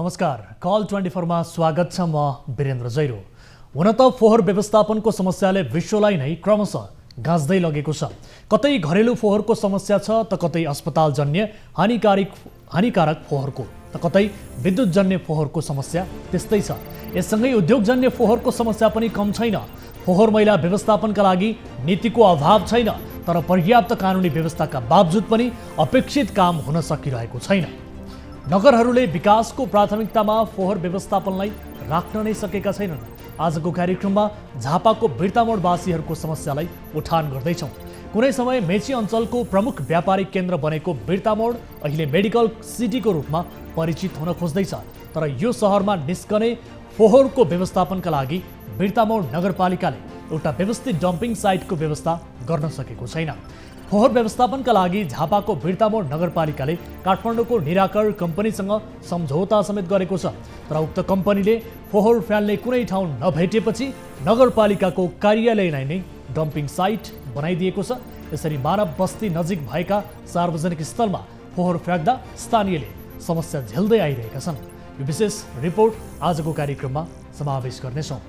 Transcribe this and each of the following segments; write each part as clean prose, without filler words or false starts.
नमस्कार, कल 24 मा स्वागत छ। म वीरेन्द्र जैरो। हुन त फोहोर व्यवस्थापनको समस्याले विश्वलाई नै क्रमशः गाँच्दै लगेको छ। कतै घरेलु फोहोरको समस्या छ त कतै अस्पतालजन्य हानिकारक फोहोरको, त कतै विद्युतजन्य फोहोरको समस्या त्यस्तै छ। यससँगै उद्योगजन्य फोहोरको समस्या पनि कम छैन। फोहोर मैला व्यवस्थापनका लागि नीतिको अभाव छैन, तर पर्याप्त कानुनी व्यवस्थाका बावजुद पनि अपेक्षित काम हुन सकिरहेको छैन। नगरहरूले विकासको प्राथमिकतामा फोहोर व्यवस्थापनलाई राख्न नै सकेका छैनन्। आजको कार्यक्रममा झापाको बिर्तामोडवासीहरूको समस्यालाई उठान गर्दैछौँ। कुनै समय मेची अञ्चलको प्रमुख व्यापारिक केन्द्र बनेको बिर्तामोड अहिले मेडिकल सिटीको रूपमा परिचित हुन खोज्दैछ। तर यो सहरमा निस्कने फोहोरको व्यवस्थापनका लागि बिर्तामोड नगरपालिकाले एउटा व्यवस्थित डम्पिङ साइटको व्यवस्था गर्न सकेको छैन। फोहोर व्यवस्थापनका लागि झापाको बिर्तामोड नगरपालिकाले काठमाडौँको निराकर कम्पनीसँग सम्झौता समेत गरेको छ। तर उक्त कम्पनीले फोहोर फ्याल्ने कुनै ठाउँ नभेटेपछि नगरपालिकाको कार्यालयलाई नै डम्पिङ साइट बनाइदिएको छ। यसरी मानव बस्ती नजिक भएका सार्वजनिक स्थलमा फोहोर फ्याँक्दा स्थानीयले समस्या झेल्दै आइरहेका छन्। यो विशेष रिपोर्ट आजको कार्यक्रममा समावेश गर्नेछौँ।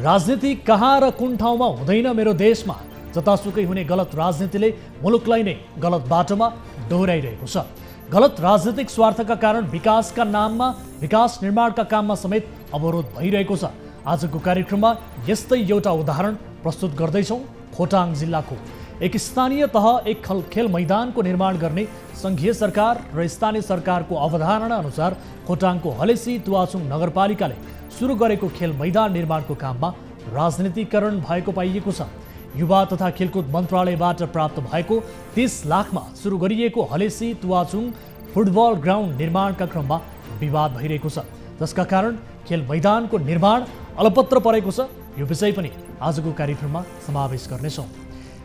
राजनीति कहाँ र कुन ठाउँमा हुँदैन मेरो देशमा, जतासुकै हुने गलत राजनीतिले मुलुकलाई नै गलत बाटोमा डोहोऱ्याइरहेको छ। गलत राजनीतिक स्वार्थका कारण विकासका नाममा विकास निर्माणका काममा समेत अवरोध भइरहेको छ। आजको कार्यक्रममा यस्तै एउटा उदाहरण प्रस्तुत गर्दैछौँ। खोटाङ जिल्लाको एक स्थानीय तह एक खेल मैदानको निर्माण गर्ने सङ्घीय सरकार र स्थानीय सरकारको अवधारणा अनुसार खोटाङको हलेसी तुवाचुङ नगरपालिकाले सुरु गरेको खेल मैदान निर्माणको काममा राजनीतिकरण भएको पाइएको छ। युवा तथा खेलकुद मन्त्रालयबाट प्राप्त भएको 30 लाखमा सुरु गरिएको हलेसी तुवाचुङ फुटबल ग्राउन्ड निर्माणका क्रममा विवाद भइरहेको छ, जसका कारण खेल मैदानको निर्माण अलपत्र परेको छ। यो विषय पनि आजको कार्यक्रममा समावेश गर्नेछौँ।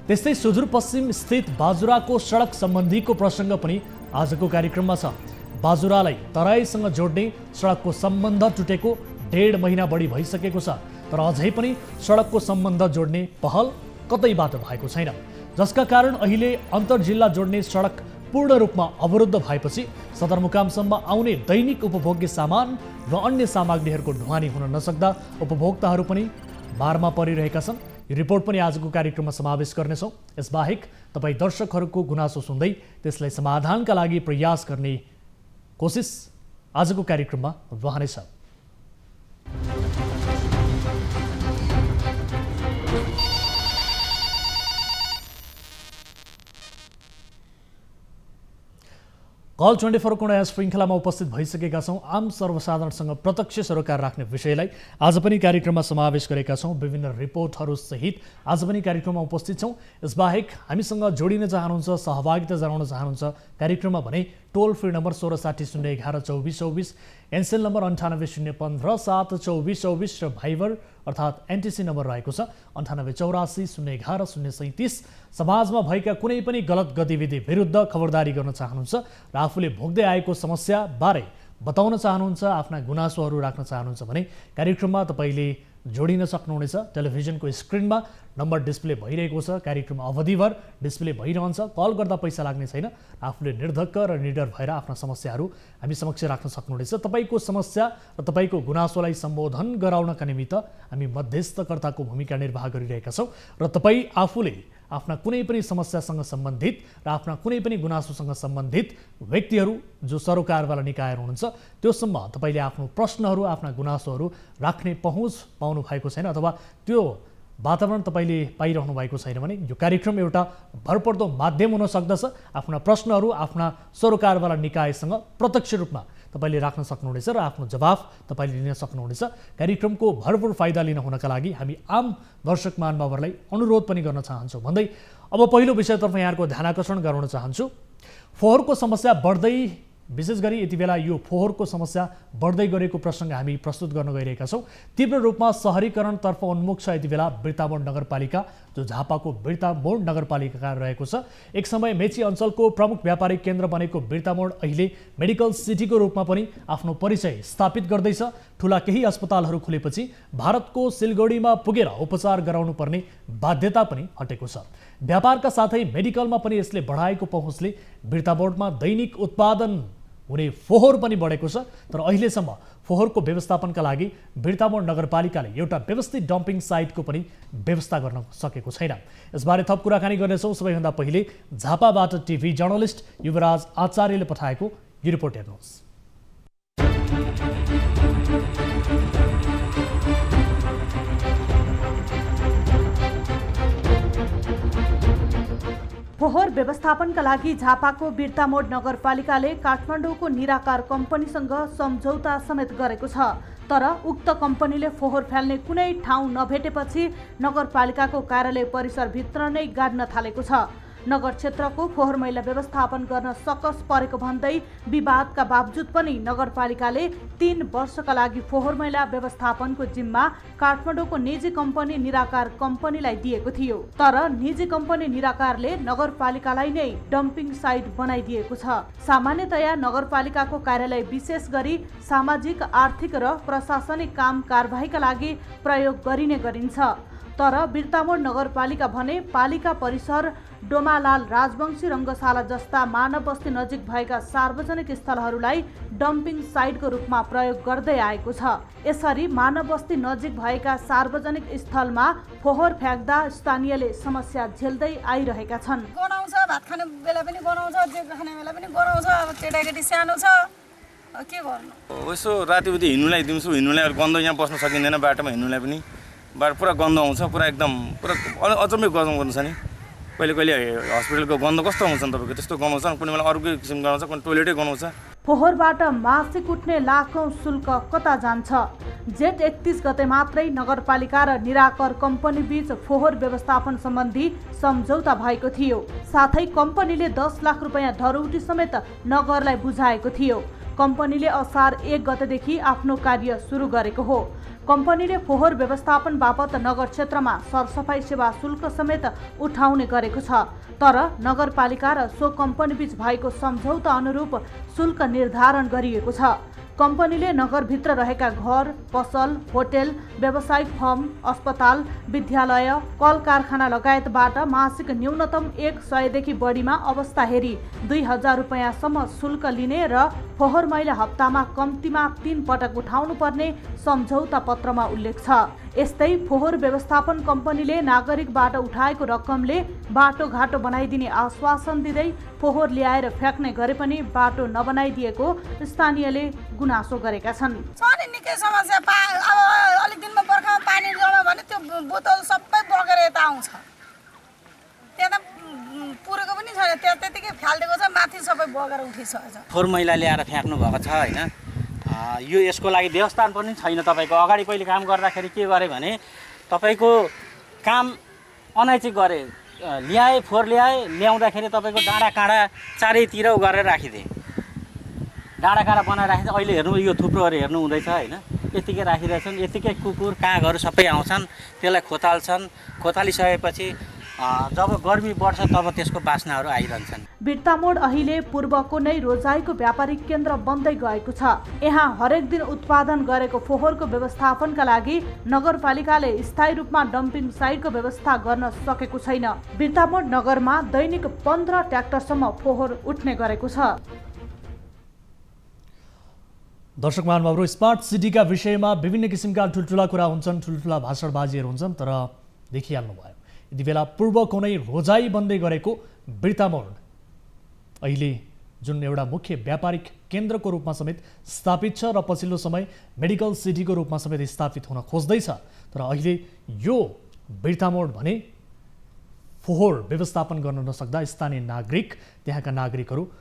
त्यस्तै सुदूरपश्चिम स्थित बाजुराको सडक सम्बन्धीको प्रसङ्ग पनि आजको कार्यक्रममा छ। बाजुरालाई तराईसँग जोड्ने सडकको सम्बन्ध टुटेको 1.5 महिना बढी भइसकेको छ, तर अझै पनि सडकको सम्बन्ध जोड्ने पहल कतैबाट भएको छैन, जसका कारण अहिले अन्तर्जिल्ला जोड्ने सडक पूर्ण रूपमा अवरुद्ध भएपछि सदरमुकामसम्म आउने दैनिक उपभोग्य सामान र अन्य सामग्रीहरूको ढुवानी हुन नसक्दा उपभोक्ताहरू पनि मारमा परिरहेका छन्। यो रिपोर्ट पनि आजको कार्यक्रममा समावेश गर्नेछौँ। यसबाहेक तपाईँ दर्शकहरूको गुनासो सुन्दै त्यसलाई समाधानका लागि प्रयास गर्ने कोसिस आजको कार्यक्रममा रहनेछ। कल 24 को नयाँ श्रृङ्खलामा उपस्थित भइसकेका छौँ। आम सर्वसाधारणसँग प्रत्यक्ष सरोकार राख्ने विषयलाई आज पनि कार्यक्रममा समावेश गरेका छौँ। विभिन्न रिपोर्टहरू सहित आज पनि कार्यक्रममा उपस्थित छौँ। यसबाहेक हामीसँग जोडिन चाहनुहुन्छ, सहभागिता जनाउन चाहनुहुन्छ कार्यक्रममा भने टोल फ्री नम्बर 1660112424, एनसेल नम्बर 9801572424 र भाइबर अर्थात् एनटिसी नम्बर रहेको छ 9884011037। समाजमा भएका कुनै पनि गलत गतिविधि विरुद्ध खबरदारी गर्न चाहनुहुन्छ र आफूले भोग्दै आएको समस्या बारे बताउन चाहनुहुन्छ, आफ्ना गुनासोहरू राख्न चाहनुहुन्छ भने कार्यक्रममा तपाईँले जोडिन सक्नुहुनेछ। टेलिभिजनको स्क्रिनमा नम्बर डिस्प्ले भइरहेको छ, कार्यक्रम अवधिभर डिस्प्ले भइरहन्छ। कल गर्दा पैसा लाग्ने छैन। आफूले निर्धक्क र निडर भएर आफ्ना समस्याहरू हामी समक्ष राख्न सक्नुहुनेछ। तपाईँको समस्या र तपाईँको गुनासोलाई सम्बोधन गराउनका निमित्त हामी मध्यस्थकर्ताको भूमिका निर्वाह गरिरहेका छौँ र तपाईँ आफूले आफ्ना कुनै पनि समस्यासँग सम्बन्धित र आफ्ना कुनै पनि गुनासोसँग सम्बन्धित व्यक्तिहरू जो सरोकारवाला निकायहरू हुनुहुन्छ त्योसम्म तपाईँले आफ्नो प्रश्नहरू, आफ्ना गुनासोहरू राख्ने पहुँच पाउनु भएको छैन अथवा त्यो वातावरण तपाईँले पाइरहनु भएको छैन भने यो कार्यक्रम एउटा भरपर्दो माध्यम हुन सक्दछ। आफ्ना प्रश्नहरू आफ्ना सरोकारवाला निकायसँग प्रत्यक्ष रूपमा तपाईँले राख्न सक्नुहुनेछ र आफ्नो जवाफ तपाईँले लिन सक्नुहुनेछ। कार्यक्रमको भरपूर फाइदा लिन हुनका लागि हामी आम दर्शक महानुभावहरूलाई अनुरोध पनि गर्न चाहन्छौँ भन्दै अब पहिलो विषयतर्फ यहाँको ध्यान आकर्षण गराउन चाहन्छु। फोहोरको समस्या बढ्दै, विशेष गरी यति बेला यो फोहोरको समस्या बढ्दै गरेको प्रसङ्ग हामी प्रस्तुत गर्न गइरहेका छौँ। तीव्र रूपमा सहरीकरणतर्फ उन्मुख छ यति बेला बिर्तामोड नगरपालिका, जो झापाको बिर्तामोड नगरपालिका रहेको छ। एक समय मेची अञ्चलको प्रमुख व्यापारिक केन्द्र बनेको बिर्तामोड अहिले मेडिकल सिटीको रूपमा पनि आफ्नो परिचय स्थापित गर्दैछ। ठुला केही अस्पतालहरू खुलेपछि भारतको सिलगढीमा पुगेर उपचार गराउनु पर्ने बाध्यता पनि हटेको छ। व्यापारका साथै मेडिकलमा पनि यसले बढाएको पहुँचले बिर्तामोडमा दैनिक उत्पादन हुने फोहोर पनि बढेको छ। तर अहिलेसम्म फोहोरको व्यवस्थापनका लागि बिर्तामोड नगरपालिकाले एउटा व्यवस्थित डम्पिङ साइटको पनि व्यवस्था गर्न सकेको छैन। यसबारे थप कुराकानी गर्नेछौँ। सबैभन्दा पहिले झापाबाट टिभी जर्नलिस्ट युवराज आचार्यले पठाएको यो रिपोर्ट हेर्नुहोस्। फोहोर व्यवस्थापनका लागि झापाको बिर्तामोड नगरपालिकाले काठमाडौँको निराकार कम्पनीसँग सम्झौता समेत गरेको छ। तर उक्त कम्पनीले फोहोर फाल्ने कुनै ठाउँ नभेटेपछि नगरपालिकाको कार्यालय परिसरभित्र नै गाड्न थालेको छ। नगर क्षेत्रको फोहोर मैला व्यवस्थापन गर्न सकस परेको भन्दै विवादका बावजुद पनि नगरपालिकाले 3 वर्षका लागि फोहोर मैला व्यवस्थापनको जिम्मा काठमाडौँको निजी कम्पनी निराकार कम्पनीलाई दिएको थियो। तर निजी कम्पनी निराकारले नगरपालिकालाई नै डम्पिङ साइट बनाइदिएको छ। सामान्यतया नगरपालिकाको कार्यालय विशेष गरी सामाजिक, आर्थिक र प्रशासनिक काम कारबाहीका लागि प्रयोग गरिने गरिन्छ। तर बिर्तामोड नगरपालिका भने पालिका परिसर, डोमालाल राजवंशी रङ्गशाला जस्ता मानव बस्ती नजिक भएका सार्वजनिक स्थलहरूलाई डम्पिङ साइटको रूपमा प्रयोग गर्दै आएको छ। यसरी मानव बस्ती नजिक भएका सार्वजनिक स्थलमा फोहोर फ्याँक्दा स्थानीयले समस्या झेल्दै आइरहेका छन्। गनाउँछ, भात खाने बेला पनि गनाउँछ, जे खाने बेला पनि गनाउँछ। अब केटाकेटी सानो छ, के गर्नु? यसो रातिउति हिँड्नुलाई दिउँसो हिँड्नुलाई गन्ध यहाँ बस्न सकिँदैन। बाटोमा हिँड्नुलाई पनि बाटो पुरा गन्ध आउँछ। पुरा एकदम पुरा अचम्मै गजम गर्नु छ नि। कहिले कहिले हस्पिटलको गन्ध कस्तो आउँछ नि तपाईँको, त्यस्तो गनाउँछ। कुनै बेला अर्कै किसिम गनाउँछ, कुनै टोइलेटै गनाउँछ। फोहोरबाट मासिक उठ्ने लाखौं शुल्क कता जान्छ? जेठ 31 गते मात्रै नगरपालिका र निराकर कम्पनी बीच फोहोर व्यवस्थापन सम्बन्धी सम्झौता भएको थियो। साथै कम्पनीले 10 लाख रुपैयाँ धरौटी समेत नगरलाई बुझाएको थियो। कम्पनीले असार 1 गतेदेखि आफ्नो कार्य सुरु गरेको हो। कम्पनीले फोहोर व्यवस्थापन बापत नगर क्षेत्रमा सरसफाई सेवा शुल्क समेत उठाउने गरेको छ। तर नगरपालिका र सो कम्पनी बीच भएको सम्झौता अनुरूप शुल्क निर्धारण गरिएको छ। कम्पनीले नगरभित्र रहेका घर, पसल, होटेल, व्यावसायिक फर्म, अस्पताल, विद्यालय, कल कारखाना लगायतबाट मासिक न्यूनतम 100 देखि बढीमा अवस्था हेरी 2000 रुपैयाँसम्म शुल्क लिने र फोहोर मैला हप्तामा कम्तीमा 3 पटक उठाउनु पर्ने सम्झौता पत्रमा उल्लेख छ। यस्तै फोहोर व्यवस्थापन कम्पनीले नागरिकबाट उठाएको रकमले बाटोघाटो बनाइदिने आश्वासन दिँदै फोहोर ल्याएर फ्याँक्ने गरे पनि बाटो नबनाइदिएको स्थानीयले गुनासो गरेका छन्। नि निकै समस्या। अब अलिक दिनमा बर्खामा पानी जम्यो भने त्यो बोतल सबै बगेर यता आउँछ। त्यहाँ त पुरेको पनि छैन, त्यहाँ त्यतिकै फालिदिएको छ, माथि सबै बगेर उठिसकेछ। फोहोर मैला ल्याएर फ्याँक्नु भएको छ होइन। यो यसको लागि व्यवस्था पनि छैन। तपाईँको अगाडि पहिले काम गर्दाखेरि के गरे भने तपाईँको काम अनैतिक गरे, फोहोर ल्याउँदाखेरि तपाईँको डाँडा काँडा चारैतिर गरेर राखिदिए। डाँडा काँडा बनाएर राखिदिए। अहिले हेर्नु यो थुप्रोहरू हेर्नु हुँदैछ होइन। यतिकै राखिरहेछन्, यतिकै कुकुर कागहरू सबै आउँछन्, त्यसलाई खोताल्छन्। खोतालिसकेपछि जब गर्मी बढ्छ तब त्यसको बास्नाहरू आइरहन्छन्। बिर्तामोड अहिले पूर्वको नै रोजाइको व्यापारिक केन्द्र बन्दै गएको छ। यहाँ हरेक दिन उत्पादन गरेको फोहोरको व्यवस्थापनका लागि नगरपालिकाले स्थायी रूपमा डम्पिङ साइटको व्यवस्था गर्न सकेको छैन। बिर्तामोड नगरमा दैनिक 15 ट्र्याक्टरसम्म फोहोर उठ्ने गरेको छ। दर्शक महानुभावहरू, स्मार्ट सिटीका विषयमा विभिन्न किसिमका ठुल्ठुला कुरा हुन्छन्, ठुल्ठुला भाषणबाजीहरू हुन्छन्। तर देखिहाल्नु भयो यति बेला पूर्व कुनै रोजाइ बन्दै गरेको बिर्तामोड अहिले जुन एउटा मुख्य व्यापारिक केन्द्रको रूपमा समेत स्थापित छ र पछिल्लो समय मेडिकल सिटीको रूपमा समेत स्थापित हुन खोज्दैछ। तर अहिले यो बिर्तामोड भने फोहोर व्यवस्थापन गर्न नसक्दा स्थानीय नागरिक, त्यहाँका नागरिकहरू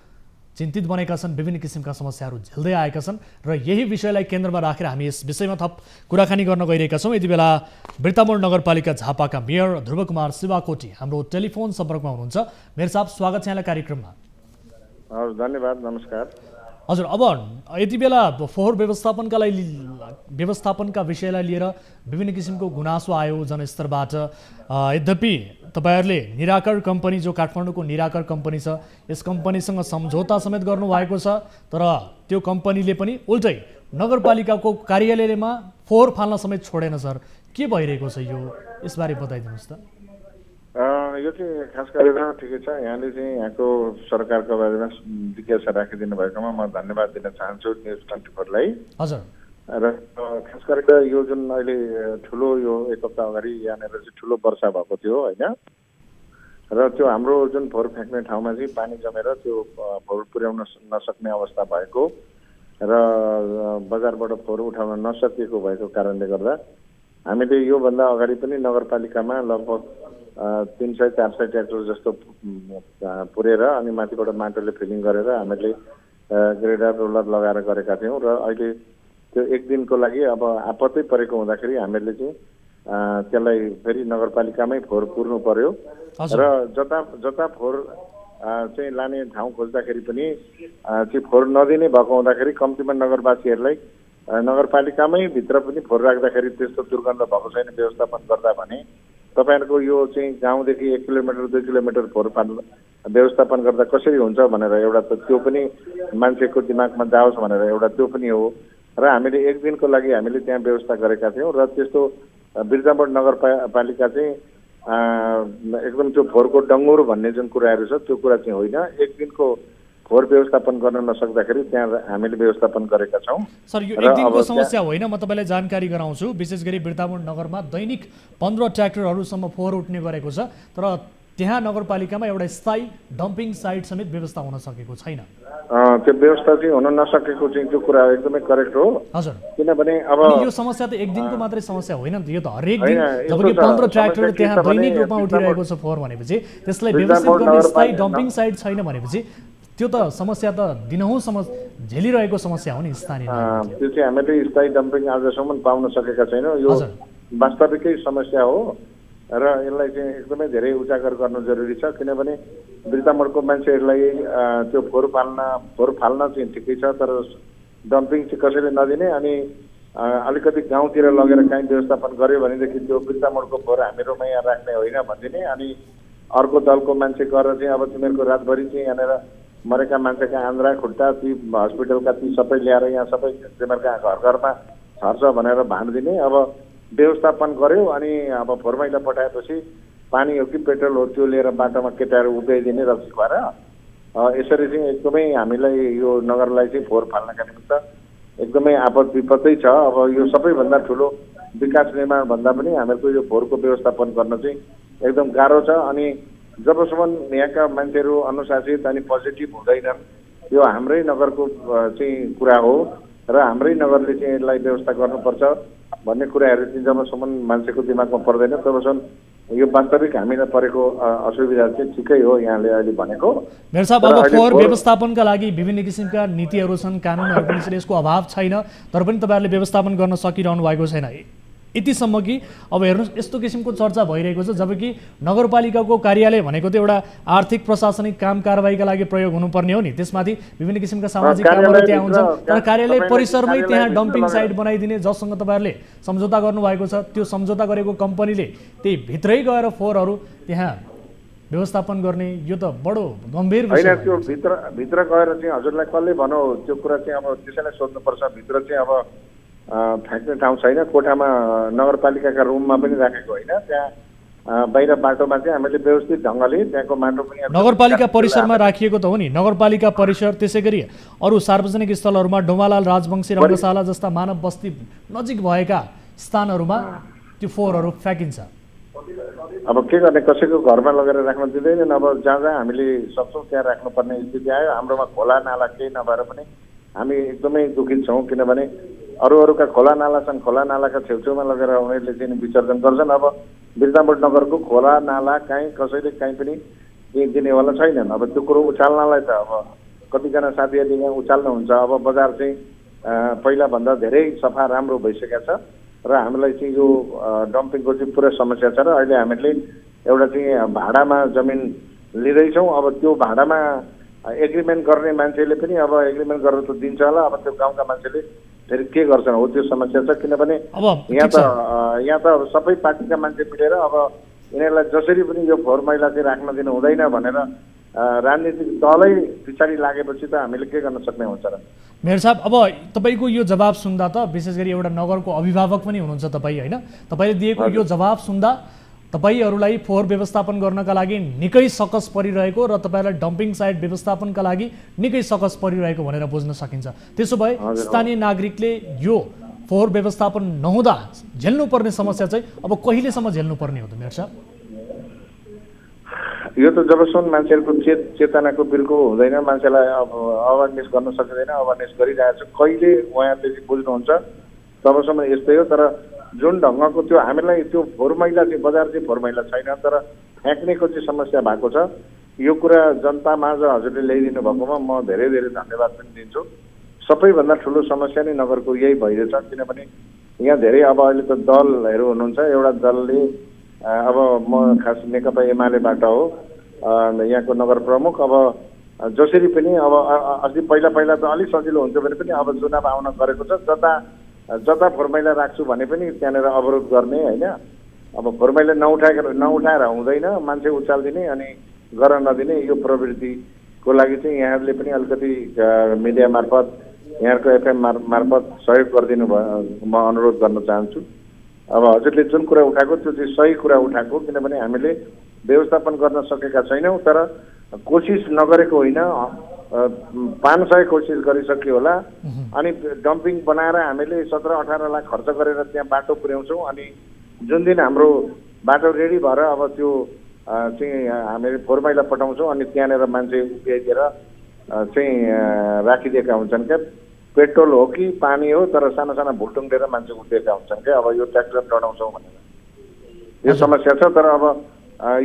चिन्तित बनेका छन्, विभिन्न किसिमका समस्याहरू झेल्दै आएका छन्। र यही विषयलाई केन्द्रमा राखेर हामी यस विषयमा थप कुराकानी गर्न गइरहेका छौँ। यति बेला बिर्तामोड नगरपालिका झापाका मेयर ध्रुव कुमार शिवाकोटी हाम्रो टेलिफोन सम्पर्कमा हुनुहुन्छ। मेयर साहब, स्वागत छ यहाँलाई कार्यक्रममा। हजुर, धन्यवाद, नमस्कार। हजुर, अब यति बेला फोहोर व्यवस्थापनका विषयलाई लिएर विभिन्न किसिमको गुनासो आयो जनस्तरबाट। यद्यपि तपाईहरूले निराकर कम्पनी, जो काठमाडौँको निराकर कम्पनी छ, यस कम्पनीसँग सम्झौता समेत गर्नुभएको छ। तर त्यो कम्पनीले पनि उल्टै नगरपालिकाको कार्यालयमा फोहोर फाल्न समेत छोडेन। सर, के भइरहेको छ यो, यसबारे बताइदिनुहोस् त। यो चाहिँ खास गरेर ठिकै छ। यहाँले चाहिँ यहाँको सरकारको बारेमा जिज्ञासा राखिदिनु भएकोमा म धन्यवाद दिन चाहन्छु न्युज 24लाई। हजुर। र खास गरेर यो जुन अहिले ठुलो यो एक हप्ता अगाडि यहाँनिर चाहिँ ठुलो वर्षा भएको थियो होइन, र त्यो हाम्रो जुन फोहोर फ्याँक्ने ठाउँमा चाहिँ पानी जमेर त्यो फोहोर पुर्याउन नसक्ने अवस्था भएको र बजारबाट फोहोर उठाउन नसकेको भएको कारणले गर्दा हामीले योभन्दा अगाडि पनि नगरपालिकामा लगभग 300-400 ट्र्याक्टर जस्तो पुरेर अनि माथिबाट माटोले फिलिङ गरेर हामीले ग्रेडर रोलर लगाएर गरेका थियौँ। र अहिले त्यो एक दिनको लागि अब आपत्ति परेको हुँदाखेरि हामीले चाहिँ त्यसलाई फेरि नगरपालिकामै फोहोर पुर्नु पर्यो र जता जता फोहोर चाहिँ लाने ठाउँ खोज्दाखेरि पनि चाहिँ फोहोर नदिने भएको हुँदाखेरि कम्तीमा नगरवासीहरूलाई नगरपालिकामै भित्र पनि फोहोर राख्दाखेरि त्यस्तो दुर्गन्ध भएको छैन व्यवस्थापन गर्दा भने तपाईँहरूको यो चाहिँ गाउँदेखि 1 किलोमिटर 2 किलोमिटर फोहोर व्यवस्थापन गर्दा कसरी हुन्छ भनेर एउटा त त्यो पनि मान्छेको दिमागमा जाओस् भनेर एउटा त्यो पनि हो। र हामीले एक दिनको लागि हामीले त्यहाँ व्यवस्था गरेका थियौँ र त्यस्तो बिर्जामोड नगरपालिका चाहिँ एकदम त्यो फोहोरको डङ्गुर भन्ने जुन कुराहरू छ त्यो कुरा चाहिँ होइन। एक दिनको फोहोर व्यवस्थापन गर्न नसक्दाखेरि त्यहाँ हामीले व्यवस्थापन गरेका छौँ। सर यो एक दिनको समस्या होइन, म तपाईँलाई जानकारी गराउँछु। विशेष गरी बिर्तामोड नगरमा दैनिक 15 ट्र्याक्टरहरूसम्म फोहोर उठ्ने गरेको छ, तर त्यहाँ नगरपालिकामा एउटा स्थायी डम्पिङ साइट समेत व्यवस्था हुन सकेको छैन। त्यो व्यवस्था चाहिँ हुन नसकेको चाहिँ त्यो कुरा एकदमै करेक्ट हो। हजुर। किनभने अब यो समस्या त एक दिनको मात्रै समस्या होइन नि त, यो त हरेक दिन जबकि 15 ट्र्याक्टर त्यहाँ दैनिक रूपमा उठिरहेको छ फोहोर भनेपछि त्यसलाई व्यवस्थित गर्ने स्थायी डम्पिङ साइट छैन भनेपछि त्यो त समस्या त दिनहुँसम्म झेलिरहेको समस्या हो नि स्थानीय। त्यो चाहिँ हामीले स्थायी डम्पिङ आजसम्म पाउन सकेका छैनौँ। यो वास्तविकै समस्या हो र यसलाई चाहिँ एकदमै धेरै उजागर गर्नु जरुरी छ। किनभने बिर्तामोडको मान्छेहरूलाई त्यो फोहोर फाल्न चाहिँ ठिकै छ, तर डम्पिङ चाहिँ कसैले नदिने अनि अलिकति गाउँतिर लगेर काहीँ व्यवस्थापन गर्यो भनेदेखि त्यो बिर्तामोडको फोहोर हामीहरूमा यहाँ राख्ने होइन भनिदिने अनि अर्को दलको मान्छे गएर चाहिँ अब तिमीहरूको रातभरि चाहिँ यहाँनिर मरेका मान्छेका आन्द्रा खुट्टा ती हस्पिटलका ती सबै ल्याएर यहाँ सबै तिमीहरूका घर घरमा छर्छ भनेर भाँडिदिने। अब व्यवस्थापन गर्यो अनि अब फोहोर मैला पठाएपछि पानी हो कि पेट्रोल हो त्यो लिएर बाटोमा केटाहरू उभ्याइदिने रक्सी खुवाएर यसरी चाहिँ एकदमै हामीलाई यो नगरलाई चाहिँ फोहोर फाल्नका निमित्त एकदमै आपद विपदै छ। अब यो सबैभन्दा ठुलो विकास निर्माण भन्दा पनि हामीहरूको यो फोहोरको व्यवस्थापन गर्न चाहिँ एकदम गाह्रो छ। अनि जबसम्म यहाँका मान्छेहरू अनुशासित अनि पोजिटिभ हुँदैनन् यो हाम्रै नगरको चाहिँ कुरा हो र हाम्रै नगरले चाहिँ यसलाई व्यवस्था गर्नुपर्छ भन्ने कुराहरू चाहिँ जबसम्म मान्छेको दिमागमा पर्दैन तबसम्म यो वास्तविक हामीलाई परेको असुविधा चाहिँ ठिकै हो यहाँले अहिले भनेको। मेयर साहब, अब फोहोर व्यवस्थापनका लागि विभिन्न किसिमका नीतिहरू छन्, कानुनहरू पनि छन्, यसको अभाव छैन, तर पनि तपाईँहरूले व्यवस्थापन गर्न सकिरहनु भएको छैन यतिसम्म कि अब हेर्नुहोस् यस्तो किसिमको चर्चा भइरहेको छ जबकि नगरपालिकाको कार्यालय भनेको त एउटा आर्थिक प्रशासनिक काम कारबाहीका लागि प्रयोग हुनुपर्ने हो नि, त्यसमाथि विभिन्न किसिमका सामाजिक कामहरू त्यहाँ हुन्छन्, तर कार्यालय परिसरमै त्यहाँ डम्पिङ साइट बनाइदिने जससँग तपाईँहरूले सम्झौता गर्नुभएको छ त्यो सम्झौता गरेको कम्पनीले त्यही भित्रै गएर फोहोरहरू त्यहाँ व्यवस्थापन गर्ने यो त बडो गम्भीर विषय होइन। त्यो भित्र गएर चाहिँ हजुरलाई कसले भनौँ त्यो कुरा चाहिँ अब त्यसैलाई सोध्नुपर्छ। भित्र चाहिँ अब फ्याँक्ने ठाउँ छैन, कोठामा नगरपालिकाका रुममा पनि राखेको होइन, त्यहाँ बाहिर बाटोमा चाहिँ हामीले व्यवस्थित ढङ्गले त्यहाँको माटो पनि नगरपालिका परिसरमा राखिएको त हो नि। नगरपालिका परिसर त्यसै गरी अरू सार्वजनिक स्थलहरूमा डोमालाल राजवंशी रङ्गशाला जस्ता मानव बस्ती नजिक भएका स्थानहरूमा त्यो फोहोरहरू फ्याँकिन्छ। अब के गर्ने, कसैको घरमा लगेर राख्न दिँदैनन्। अब जहाँ जहाँ हामीले सक्छौँ त्यहाँ राख्नुपर्ने स्थिति आयो। हाम्रोमा खोला नाला केही नभएर पनि हामी एकदमै दुखित छौँ, किनभने अरूका खोला नाला छन्, खोला नालाका छेउछेउमा लगेर उनीहरूले चाहिँ विसर्जन गर्छन्। अब बिर्तामोड नगरको खोला नाला कहीँ कसैले कहीँ पनि दिनेवाला छैनन्। अब त्यो कुरो उचाल्नलाई त अब कतिजना साथीहरूले यहाँ उचाल्नुहुन्छ। अब बजार चाहिँ पहिलाभन्दा धेरै सफा राम्रो भइसकेको छ र हामीलाई चाहिँ यो डम्पिङको चाहिँ पुरै समस्या छ र अहिले हामीले एउटा चाहिँ भाडामा जमिन लिँदैछौँ। अब त्यो भाडामा एग्रिमेन्ट गर्ने मान्छेले पनि अब एग्रिमेन्ट गरेर त दिन्छ होला, अब त्यो गाउँका मान्छेले फेरि के गर्छन् हो त्यो समस्या छ। किनभने यहाँ त सबै पार्टीका मान्छे मिलेर अब यिनीहरूलाई जसरी पनि यो फोहोर मैला चाहिँ राख्न दिनु हुँदैन भनेर राजनीतिक दलै पछाडि लागेपछि त हामीले के गर्न सक्ने हुन्छ र। मेयर साहब, अब तपाईँको यो जवाब सुन्दा त विशेष गरी एउटा नगरको अभिभावक पनि हुनुहुन्छ तपाईँ होइन, तपाईँले दिएको यो जवाब सुन्दा तपाईहरूलाई फोहोर व्यवस्थापन गर्नका लागि निकै सकस परिरहेको र तपाईँलाई डम्पिङ साइट व्यवस्थापनका लागि निकै सकस परिरहेको भनेर बुझ्न सकिन्छ। त्यसो भए स्थानीय नागरिकले यो फोहोर व्यवस्थापन नहुँदा झेल्नुपर्ने समस्या चाहिँ अब कहिलेसम्म झेल्नुपर्ने हो त मेयर साहब? यो त जबसम्म मान्छेहरूको चेतनाको बिल्कुल हुँदैन, मान्छेलाई अब अवेरनेस गर्न सकिँदैन, अवेरनेस गरिरहेको छ, कहिले उहाँहरूले चाहिँ बुझ्नुहुन्छ तबसम्म यस्तै हो। तर जुन ढङ्गको त्यो हामीलाई त्यो फोहोर मैला चाहिँ बजार चाहिँ फोहोर मैला छैन, तर फ्याँक्नेको चाहिँ समस्या भएको छ। यो कुरा जनतामाझ हजुरले ल्याइदिनु भएकोमा म धेरै धेरै धन्यवाद पनि दिन्छु। सबैभन्दा ठुलो समस्या नै नगरको यही भइरहेछ, किनभने यहाँ धेरै अब अहिले त दलहरू हुनुहुन्छ। एउटा दलले अब म खास नेकपा एमालेबाट हो, यहाँको नगर प्रमुख। अब जसरी पनि अब अस्ति पहिला त अलिक सजिलो हुन्थ्यो भने पनि अब चुनाव आउन गएको छ, जता फोहोर मैला राख्छु भने पनि त्यहाँनिर अवरोध गर्ने होइन। अब फोहोर मैला नउठाएर हुँदैन, मान्छे उचालिदिने अनि गर नदिने यो प्रवृत्तिको लागि चाहिँ यहाँहरूले पनि अलिकति मिडिया मार्फत यहाँको एफएम मार्फत सहयोग गरिदिनु भयो, म अनुरोध गर्न चाहन्छु। अब हजुरले जुन कुरा उठाएको त्यो चाहिँ सही कुरा उठाएको, किनभने हामीले व्यवस्थापन गर्न सकेका छैनौँ, तर कोसिस नगरेको होइन, 500 कोसिस गरिसक्यो होला। अनि डम्पिङ बनाएर हामीले 17-18 लाख खर्च गरेर त्यहाँ बाटो पुर्याउँछौँ, अनि जुन दिन हाम्रो बाटो रेडी भएर अब त्यो चाहिँ हामीले फोहोर मैला पठाउँछौँ, अनि त्यहाँनिर मान्छे उभिदिएर चाहिँ राखिदिएका हुन्छन् क्या। पेट्रोल हो कि पानी हो, तर साना साना भुल्टुङ लिएर मान्छे उठेका हुन्छन् क्या। अब यो ट्र्याक्टर चढाउँछौँ भनेर यो समस्या छ, तर अब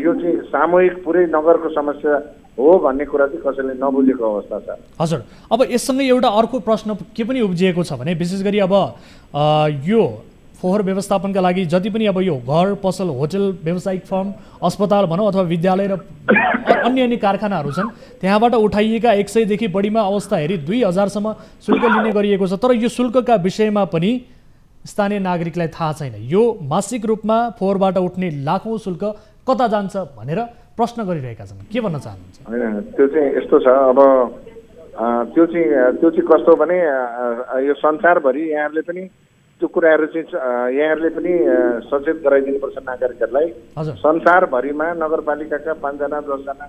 यो चाहिँ सामूहिक पुरै नगरको समस्या हो भन्ने कुरा चाहिँ कसैले नबुझेको अवस्था छ। हजुर, अब यससँगै एउटा अर्को प्रश्न के पनि उब्जिएको छ भने विशेष गरी अब यो फोहोर व्यवस्थापनका लागि जति पनि अब यो घर, पसल, होटल, व्यावसायिक फर्म, अस्पताल भनौँ अथवा विद्यालय र अन्य कारखानाहरू छन्, त्यहाँबाट उठाइएका 100 देखि बढीमा अवस्था हेरी 2000सम्म शुल्क लिने गरिएको छ। तर यो शुल्कका विषयमा पनि स्थानीय नागरिकलाई थाहा छैन। यो मासिक रूपमा फोहोरबाट उठ्ने लाखौँ शुल्क कता जान्छ भनेर प्रश्न गरिरहेका छन्, के भन्न चाहनुहुन्छ? होइन, त्यो चाहिँ यस्तो छ। अब त्यो चाहिँ कस्तो भने यो संसारभरि यहाँहरूले पनि त्यो कुराहरू चाहिँ यहाँहरूले पनि सचेत गराइदिनुपर्छ नागरिकहरूलाई। संसारभरिमा नगरपालिकाका 5 जना 10 जना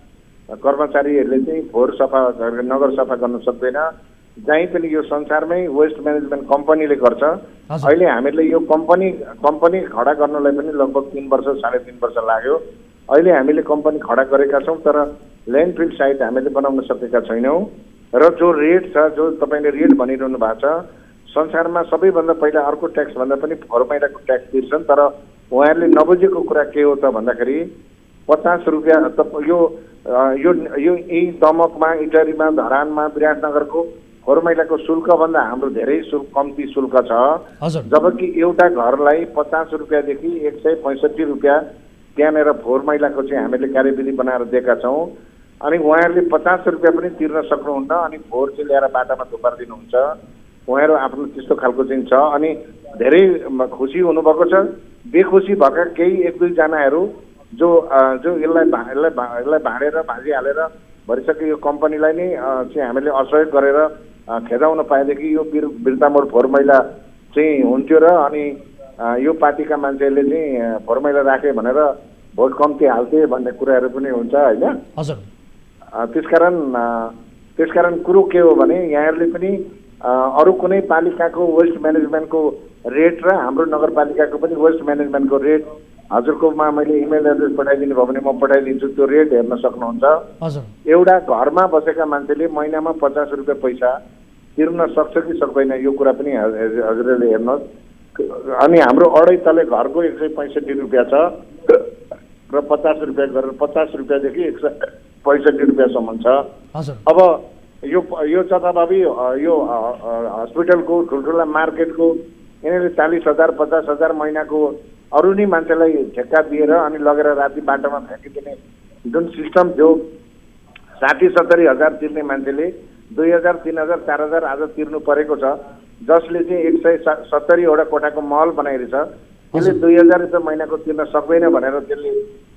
कर्मचारीहरूले चाहिँ फोहोर सफा नगर सफा गर्न सक्दैन। जहीँ पनि यो संसारमै वेस्ट म्यानेजमेन्ट कम्पनीले गर्छ। अहिले हामीले यो कम्पनी खडा गर्नलाई पनि लगभग 3 वर्ष 3.5 वर्ष लाग्यो। अहिले हामीले कम्पनी खडा गरेका छौँ, तर ल्यान्डफिल साइट हामीले बनाउन सकेका छैनौँ। र जो रेट छ, जो तपाईँले रेट भनिरहनु भएको छ, संसारमा सबैभन्दा पहिला अर्को ट्याक्सभन्दा पनि फोहोर मैलाको ट्याक्स तिर्छन्। तर उहाँहरूले नबुझेको कुरा के हो त भन्दाखेरि 50 रुपियाँ यो यही दमकमा, इटरीमा, धरानमा, विराटनगरको फोहोर मैलाको शुल्कभन्दा हाम्रो धेरै कम्ती शुल्क छ। जबकि एउटा घरलाई 50 रुपियाँदेखि 165 रुपियाँ त्यहाँनिर फोहोर मैलाको चाहिँ हामीले कार्यविधि बनाएर दिएका छौँ। अनि उहाँहरूले 50 रुपियाँ पनि तिर्न सक्नुहुन्न, अनि फोहोर चाहिँ ल्याएर बाटामा थुपारिदिनुहुन्छ। उहाँहरू आफ्नो त्यस्तो खालको चाहिँ छ। अनि धेरै खुसी हुनुभएको छ। बेखुसी भएका केही 1-2 जनाहरू जो यसलाई भाँडेर भाँजी हालेर भरिसक्यो यो कम्पनीलाई नै चाहिँ हामीले असहयोग गरेर खेदाउन पाएदेखि यो बिर्तामोड फोहोर मैला चाहिँ हुन्थ्यो र अनि यो पार्टीका मान्छेहरूले चाहिँ फोहोर मैला राखे भनेर भोट कम्ती हाल्थे भन्ने कुराहरू पनि हुन्छ होइन। हजुर, त्यसकारण कुरो के हो भने यहाँहरूले पनि अरू कुनै पालिकाको वेस्ट म्यानेजमेन्टको रेट र हाम्रो नगरपालिकाको पनि वेस्ट म्यानेजमेन्टको रेट हजुरकोमा मैले इमेल एड्रेस पठाइदिनु भयो भने म पठाइदिन्छु, त्यो रेट हेर्न सक्नुहुन्छ। एउटा घरमा बसेका मान्छेले महिनामा 50 रुपियाँ पैसा तिर्न सक्छ कि सक्दैन यो कुरा पनि हजुरले हेर्नुहोस्। अनि हाम्रो अढाई तले घरको 165 रुपियाँ छ र 50 रुपियाँ गरेर 50 रुपियाँदेखि 165 रुपियाँसम्म छ। अब यो जताभावी यो हस्पिटलको ठुल्ठुला मार्केटको यिनीहरूले 40,000 50,000 महिनाको अरू नै मान्छेलाई ठेक्का दिएर अनि लगेर राति बाटोमा फ्याँकिदिने जुन सिस्टम थियो, 60-70 हजार तिर्ने मान्छेले 2,000 3,000 4,000 आज तिर्नु परेको छ। जसले चाहिँ 170वटा कोठाको महल बनाइरहेछ, त्यसले 2,000 रुपियाँ महिनाको तिर्न सक्दैन भनेर त्यसले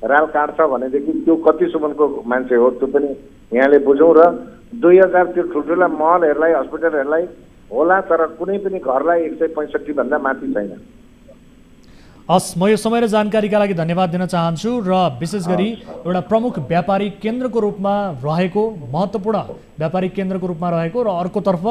राल काट्छ भनेदेखि त्यो कति सुमनको मान्छे हो त्यो पनि यहाँले बुझौँ। र 2,000 त्यो ठुल्ठुला महलहरूलाई, हस्पिटलहरूलाई होला, तर कुनै पनि घरलाई 165 भन्दा माथि छैन। हस्, म यो समय र जानकारीका लागि धन्यवाद दिन चाहन्छु र विशेष गरी एउटा प्रमुख व्यापारिक केन्द्रको रूपमा रहेको, महत्त्वपूर्ण व्यापारिक केन्द्रको रूपमा रहेको र अर्कोतर्फ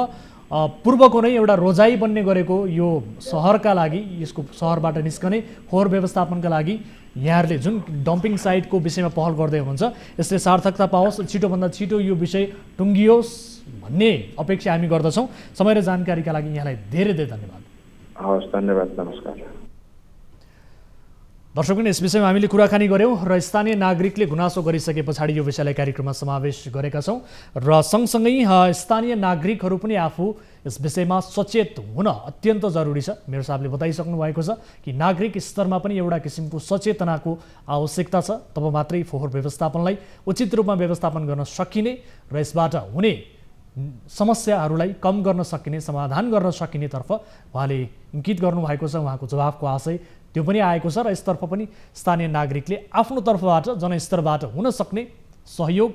पूर्वको नै एउटा रोजाइ बन्ने गरेको यो सहरका लागि, यसको सहरबाट निस्कने फोहोर व्यवस्थापनका लागि यहाँहरूले जुन डम्पिङ साइटको विषयमा पहल गर्दै हुनुहुन्छ, यसले सार्थकता पाओस्, छिटोभन्दा छिटो यो विषय टुङ्गियोस् भन्ने अपेक्षा हामी गर्दछौँ। समय र जानकारीका लागि यहाँलाई धेरै धेरै धन्यवाद। हवस्, धन्यवाद, नमस्कार। दर्शकगण, यस विषयमा हामीले कुराकानी गऱ्यौँ र स्थानीय नागरिकले गुनासो गरिसके पछाडि यो विषयलाई कार्यक्रममा समावेश गरेका छौँ र सँगसँगै स्थानीय नागरिकहरू पनि आफू यस विषयमा सचेत हुन अत्यन्त जरुरी छ। मेयर साहबले बताइसक्नु भएको छ कि नागरिक स्तरमा पनि एउटा किसिमको सचेतनाको आवश्यकता छ, तब मात्रै फोहोर व्यवस्थापनलाई उचित रूपमा व्यवस्थापन गर्न सकिने र यसबाट हुने समस्याहरूलाई कम गर्न सकिने, समाधान गर्न सकिनेतर्फ उहाँले इङ्गित गर्नुभएको छ। उहाँको जवाफको आशय त्यो पनि आएको छ र यसतर्फ पनि स्थानीय नागरिकले आफ्नो तर्फबाट जनस्तरबाट हुन सक्ने सहयोग,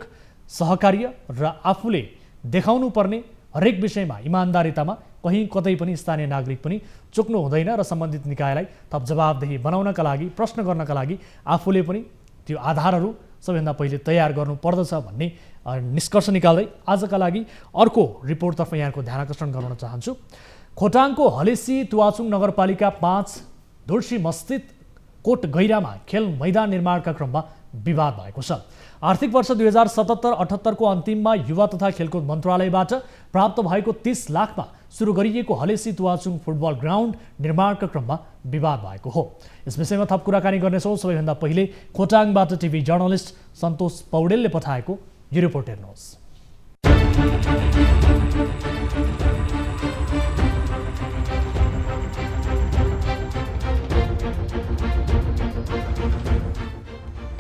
सहकार्य र आफूले देखाउनु पर्ने हरेक विषयमा इमान्दारितामा कहीँ कतै पनि स्थानीय नागरिक पनि चुक्नु हुँदैन र सम्बन्धित निकायलाई थप जवाबदेही बनाउनका लागि, प्रश्न गर्नका लागि आफूले पनि त्यो आधारहरू सबैभन्दा पहिले तयार गर्नुपर्दछ भन्ने निष्कर्ष निकाल्दै आजका लागि अर्को रिपोर्टतर्फ यहाँको ध्यान आकर्षण गराउन चाहन्छु। खोटाङको हलेसी तुवाचुङ नगरपालिका 5 धुर्सीम स्थित कोट गैरामा खेल मैदान निर्माणका क्रममा विवाद भएको छ। आर्थिक वर्ष 2077-78 को अन्तिममा युवा तथा खेलकुद मन्त्रालयबाट प्राप्त भएको 30 लाखमा सुरु गरिएको हलेसी तुवाचुङ फुटबल ग्राउन्ड निर्माणका क्रममा विवाद भएको हो। यस विषयमा थप कुराकानी गर्नेछौँ। सबैभन्दा पहिले खोटाङबाट टिभी जर्नलिस्ट सन्तोष पौडेलले पठाएको यो रिपोर्ट हेर्नुहोस्।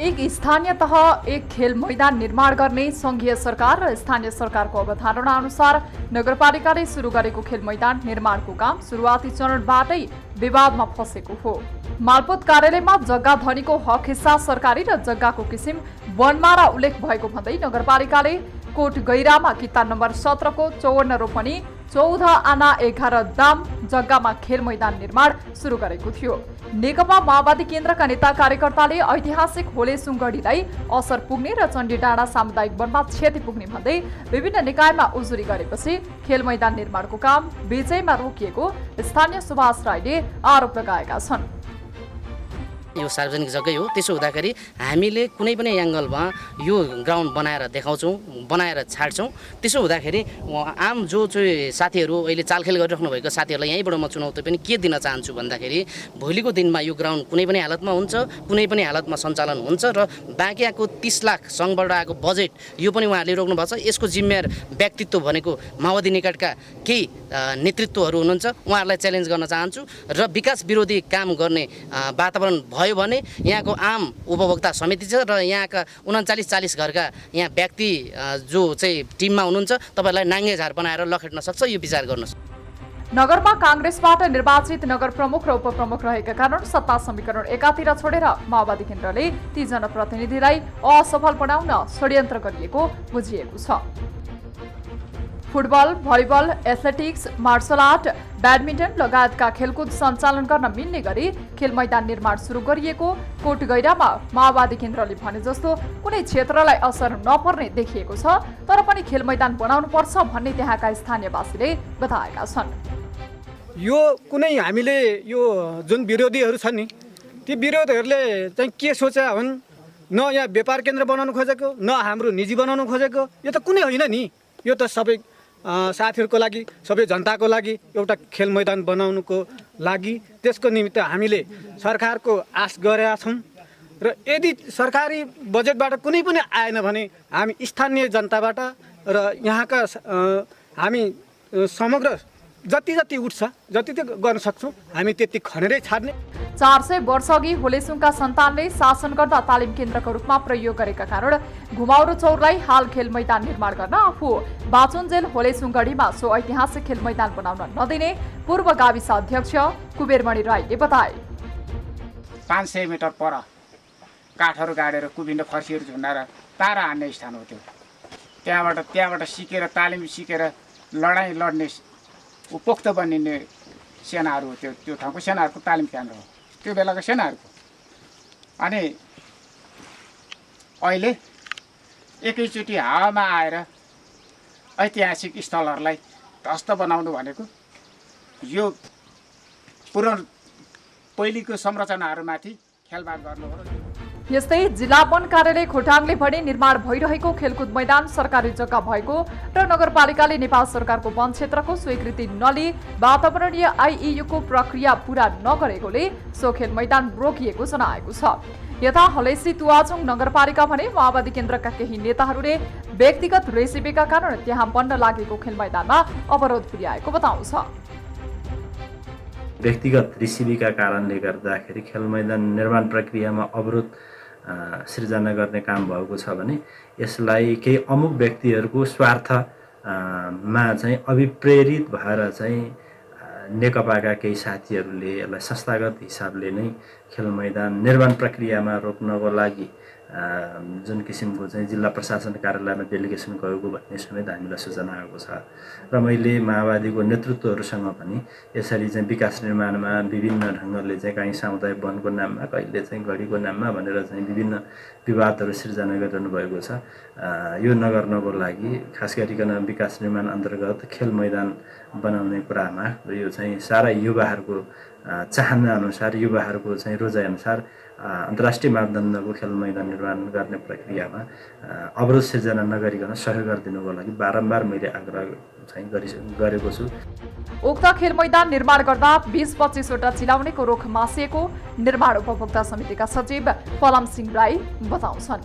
एक स्थानीय तह एक खेल मैदान निर्माण गर्ने संघीय सरकार र स्थानीय सरकारको अवधारणा अनुसार नगरपालिकाले सुरु गरेको खेल मैदान निर्माणको काम सुरुवाती चरणबाटै विवादमा फसेको हो। मालपोत कार्यालयमा जग्गा धनीको हक हिस्सा सरकारी र जग्गाको किसिम वनमारा उल्लेख भएको भन्दै नगरपालिकाले कोट गैरामा किता नम्बर 17 को 54 रोपनी 14 आना 11 दाम जग्गामा खेल मैदान निर्माण सुरु गरेको थियो। नेकपा माओवादी केन्द्रका नेता कार्यकर्ताले ऐतिहासिक होलेसुङगढीलाई असर पुग्ने र चण्डी डाँडा सामुदायिक वनमा क्षति पुग्ने भन्दै विभिन्न निकायमा उजुरी गरेपछि खेल मैदान निर्माणको काम बीचैमा रोकिएको स्थानीय सुभाष राईले आरोप लगाएका छन्। यो सार्वजनिक जग्गै हो, त्यसो हुँदाखेरि हामीले कुनै पनि एङ्गलमा यो ग्राउन्ड बनाएर देखाउँछौँ, बनाएर छाड्छौँ। त्यसो हुँदाखेरि आम जो चाहिँ साथीहरू अहिले चालखेल गरिराख्नु भएको साथीहरूलाई यहीँबाट म चुनौती पनि के दिन चाहन्छु भन्दाखेरि भोलिको दिनमा यो ग्राउन्ड कुनै पनि हालतमा हुन्छ, कुनै पनि हालतमा सञ्चालन हुन्छ र बाँकी आएको 30 लाख सङ्घबाट आएको बजेट यो पनि उहाँहरूले रोक्नु भएको छ। यसको जिम्मेवार व्यक्तित्व भनेको माओवादी निकटका केही नेतृत्वहरू हुनुहुन्छ, उहाँहरूलाई च्यालेन्ज गर्न चाहन्छु र विकास विरोधी काम गर्ने वातावरण भयो भने यहाँको आम उपभोक्ता समिति छ र यहाँका 39-40 घरका यहाँ व्यक्ति जो चाहिँ टिममा हुनुहुन्छ तपाईहरुलाई नाङ्गे झार बनाएर लखेट्न सक्छ, यो विचार गर्नुहोस्। नगरमा कांग्रेसबाट निर्वाचित नगर प्रमुख र उपप्रमुख रहेका कारण सत्ता समीकरण एकातिर छोडेर माओवादी केन्द्रले ती जनप्रतिनिधिलाई असफल बनाउन षड्यन्त्र गरिएको बुझिएको छ। Football, volleyball, athletics, martial art, badminton लगायतका खेलकुद सञ्चालन गर्न मिल्ने गरी खेल मैदान निर्माण सुरु गरिएको कोट गैरामा माओवादी केन्द्रले भने जस्तो कुनै क्षेत्रलाई असर नपर्ने देखिएको छ, तर पनि खेल मैदान बनाउनु पर्छ भन्ने त्यहाँका स्थानीयवासीले बताएका छन्। यो कुनै हामीले यो जुन विरोधीहरू छन् नि, ती विरोधीहरूले चाहिँ के सोचे हुन्, न यहाँ व्यापार केन्द्र बनाउनु खोजेको, न हाम्रो निजी बनाउनु खोजेको, यो त कुनै होइन नि। यो त सबै साथीहरूको लागि, सबै जनताको लागि एउटा खेल मैदान बनाउनुको लागि, त्यसको निमित्त हामीले सरकारको आश गरेका छौँ र यदि सरकारी बजेटबाट कुनै पनि आएन भने हामी स्थानीय जनताबाट र यहाँका हामी समग्र जति उठ्छ जति गर्न सक्छौँ हामी त्यति खनेरै छाड्ने। 400 वर्ष अघि होलेसुङका सन्तानले शासन गर्दा तालिम केन्द्रको रूपमा प्रयोग गरेका कारण घुमाउरो चौरलाई हाल खेल मैदान निर्माण गर्न आफू बाचुन्जेल होलेसुङगढीमा सो ऐतिहासिक खेल मैदान बनाउन नदिने पूर्व गाविस अध्यक्ष कुबेरमणि राईले बताए। 500 मिटर पर काठहरू गाडेर कुबिन्ड फर्सीहरू झुन्डाएर तारा हान्ने स्थान हो त्यो। त्यहाँबाट सिकेर तालिम सिकेर लडाइँ लड्ने उपयुक्त बनिने सेनाहरू हो त्यो ठाउँको सेनाहरूको तालिम केन्द्र हो। त्यो बेलाको सेनाहरूको। अनि अहिले एकैचोटि हावामा आएर ऐतिहासिक स्थलहरूलाई ध्वस्त बनाउनु भनेको यो पहिलेको संरचनाहरूमाथि खेलबाड गर्नु हो। यस्तै जिल्ला वन कार्यालय खोटाङले भने निर्माण भइरहेको खेलकुद मैदान सरकारी जग्गा भएको र नगरपालिकाले नेपाल सरकारको वन क्षेत्रको स्वीकृति नलिई वातावरणीय आइइयूको प्रक्रिया पूरा नगरेकोले सो खेल मैदान रोकिएको जनाएको छ। यता हलेसी तुवाचुङ नगरपालिका भने माओवादी केन्द्रका केही नेताहरूले व्यक्तिगत रेसिपीका कारण त्यहाँ बन्न लागेको खेल मैदानमा अवरोध पुर्याएको बताउँछ। व्यक्तिगत रेसिपीका कारणले गर्दाखेरि खेल मैदान निर्माण प्रक्रियामा अवरोध सृजना गर्ने काम भएको छ भने यसलाई केही अमुक व्यक्तिहरूको स्वार्थमा चाहिँ अभिप्रेरित भएर चाहिँ नेकपाका केही साथीहरूले यसलाई संस्थागत हिसाबले नै खेल मैदान निर्माण प्रक्रियामा रोक्नको लागि जुन किसिमको चाहिँ जिल्ला प्रशासन कार्यालयमा डेलिगेसन गएको भन्ने समेत हामीलाई सूचना आएको छ। र मैले माओवादीको नेतृत्वहरूसँग पनि यसरी चाहिँ विकास निर्माणमा विभिन्न ढङ्गले चाहिँ कहीँ सामुदायिक वनको नाममा कहिले चाहिँ गढीको नाममा भनेर चाहिँ विभिन्न विवादहरू सिर्जना गरिरहनु भएको छ। यो नगर्नको लागि खास गरिकन विकास निर्माण अन्तर्गत खेल मैदान बनाउने कुरामा यो चाहिँ सारा युवाहरूको चाहना अनुसार युवाहरूको चाहिँ रोजाइअनुसार अन्तर्राष्ट्रिय मापदण्डको खेल मैदान निर्माण गर्ने प्रक्रियामा अवरोध सिर्जना नगरिकन सहयोग गरिदिनुको लागि बारम्बार मैले आग्रह चाहिँ गरेको छु। उक्त खेल मैदान निर्माण गर्दा 20-25 वटा चिलाउनेको रुख मासिएको निर्माण उपभोक्ता समितिका सचिव फलाम सिंह राई बताउँछन्।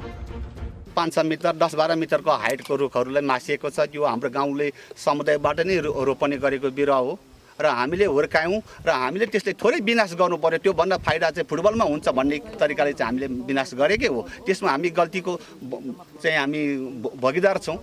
500 मिटर 10-12 मिटरको हाइटको रुखहरूलाई मासिएको छ। यो हाम्रो गाउँले समुदायबाट नै रोपनी गरेको बिरुवा हो र हामीले हुर्कायौँ र हामीले त्यसले थोरै विनाश गर्नु पर्यो। त्योभन्दा फाइदा चाहिँ फुटबलमा हुन्छ भन्ने तरिकाले चाहिँ हामीले विनाश गरेकै हो। त्यसमा हामी गल्तीको चाहिँ हामी भागीदार छौँ।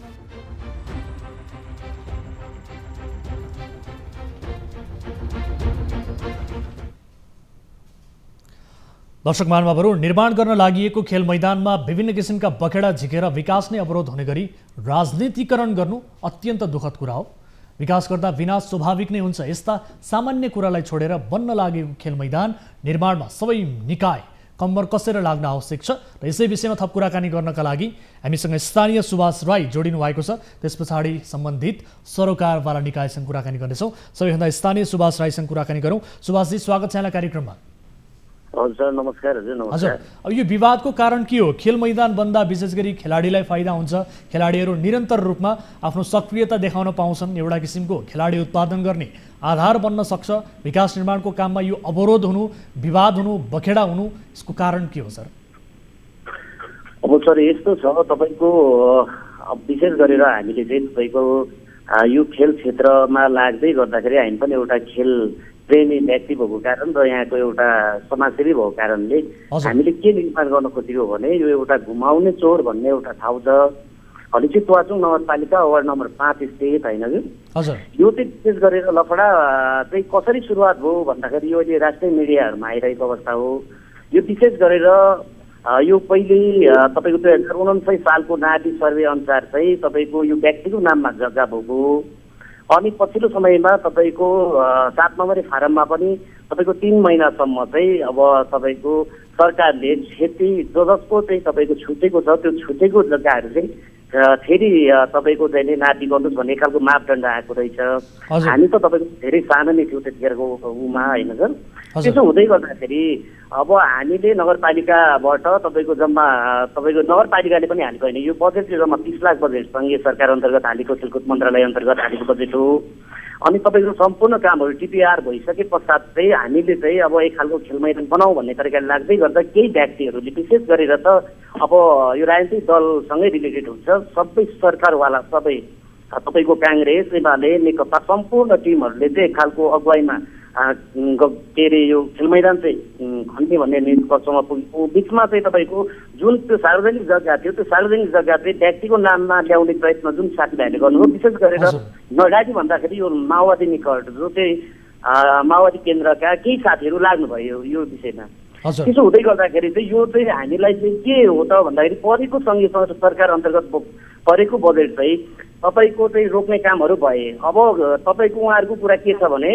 दर्शक महानुभावहरू, निर्माण गर्न लागि खेल मैदानमा विभिन्न किसिमका बखेडा झिकेर विकास नै अवरोध हुने गरी राजनीतिकरण गर्नु अत्यन्त दुःखद कुरा हो। विकास गर्दा विनाश स्वाभाविक नै हुन्छ। यस्ता सामान्य कुरालाई छोडेर बन्न लागेको खेल मैदान निर्माणमा सबै निकाय कम्मर कसेर लाग्न आवश्यक छ र यसै विषयमा थप कुराकानी गर्नका लागि हामीसँग स्थानीय सुभाष राई जोडिनु भएको छ। त्यस पछाडि सम्बन्धित सरोकारवाला निकायसँग कुराकानी गर्नेछौँ। सबैभन्दा स्थानीय सुभाष राईसँग कुराकानी गरौँ। सुभाषजी, स्वागत छ यहाँलाई कार्यक्रममा। हजुर नमस्कार। हजुर, अब यो विवादको कारण के हो? खेल मैदान बन्दा विशेष गरी खेलाडीलाई फाइदा हुन्छ। खेलाडीहरू निरन्तर रूपमा आफ्नो सक्रियता देखाउन पाउँछन्। एउटा किसिमको खेलाडी उत्पादन गर्ने आधार बन्न सक्छ। विकास निर्माणको काममा यो अवरोध हुनु, विवाद हुनु, बखेडा हुनु, यसको कारण के हो सर? अब सर यस्तो छ, तपाईँको विशेष गरेर हामीले चाहिँ तपाईँको यो खेल क्षेत्रमा लाग्दै गर्दाखेरि हामी पनि एउटा खेल प्रेमी व्यक्ति भएको कारण र यहाँको एउटा समाजसेवी भएको कारणले हामीले के निर्माण गर्न खोजेको भने यो एउटा घुमाउने चोर भन्ने एउटा ठाउँ छ। हलेसी तुवाचुङ नगरपालिका वार्ड नम्बर 5 स्थित होइन यो चाहिँ विशेष गरेर लफडा चाहिँ कसरी सुरुवात भयो भन्दाखेरि यो अहिले राष्ट्रिय मिडियाहरूमा आइरहेको अवस्था हो। यो विशेष गरेर यो पहिले तपाईँको 2049 सालको नाटी सर्वे अनुसार चाहिँ तपाईँको यो व्यक्तिको नाममा जग्गा भएको। अनि पछिल्लो समयमा तपाईँको 7 नम्बरी फारममा पनि तपाईँको 3 महिनासम्म चाहिँ अब तपाईँको सरकारले क्षति जसको चाहिँ तपाईँको छुटेको छ त्यो छुटेको जग्गाहरू चाहिँ फेरि तपाईँको चाहिँ नापी गर्नुहोस् भन्ने खालको मापदण्ड आएको रहेछ। हामी त तपाईँको धेरै सानो नै थियो त्यतिखेरको उमा होइन सर। त्यसो हुँदै गर्दाखेरि अब हामीले नगरपालिकाबाट तपाईँको जम्मा तपाईँको नगरपालिकाले पनि हालेको होइन, यो बजेट चाहिँ जम्मा 30 लाख बजेट सङ्घीय सरकार अन्तर्गत हालेको खेलकुद मन्त्रालय अन्तर्गत हालेको बजेट हो। अनि तपाईँको सम्पूर्ण कामहरू टिपिआर भइसके पश्चात चाहिँ हामीले चाहिँ अब एक खालको खेल मैदान बनाऊ भन्ने तरिकाले लाग्दै गर्दा केही व्यक्तिहरूले विशेष गरेर त अब यो राजनीतिक दलसँगै रिलेटेड हुन्छ। सबै सरकारवाला सबै तपाईँको काङ्ग्रेस एमाले नेकपा सम्पूर्ण टिमहरूले चाहिँ एक खालको अगुवाईमा के अरे यो खेल मैदान चाहिँ खन्ने भन्ने निष्कर्षमा पुगेको बिचमा चाहिँ तपाईँको जुन त्यो सार्वजनिक जग्गा थियो त्यो सार्वजनिक जग्गा चाहिँ व्यक्तिको नाममा ल्याउने प्रयत्न जुन साथीभाइले गर्नुभयो विशेष गरेर नगाडी भन्दाखेरि यो माओवादी निकट जो चाहिँ माओवादी केन्द्रका केही साथीहरू लाग्नुभयो यो विषयमा। त्यसो हुँदै गर्दाखेरि चाहिँ यो चाहिँ हामीलाई चाहिँ के हो त भन्दाखेरि परेको सङ्घीय सरकार अन्तर्गत परेको बजेट चाहिँ तपाईँको चाहिँ रोक्ने कामहरू भए। अब तपाईँको उहाँहरूको कुरा के छ भने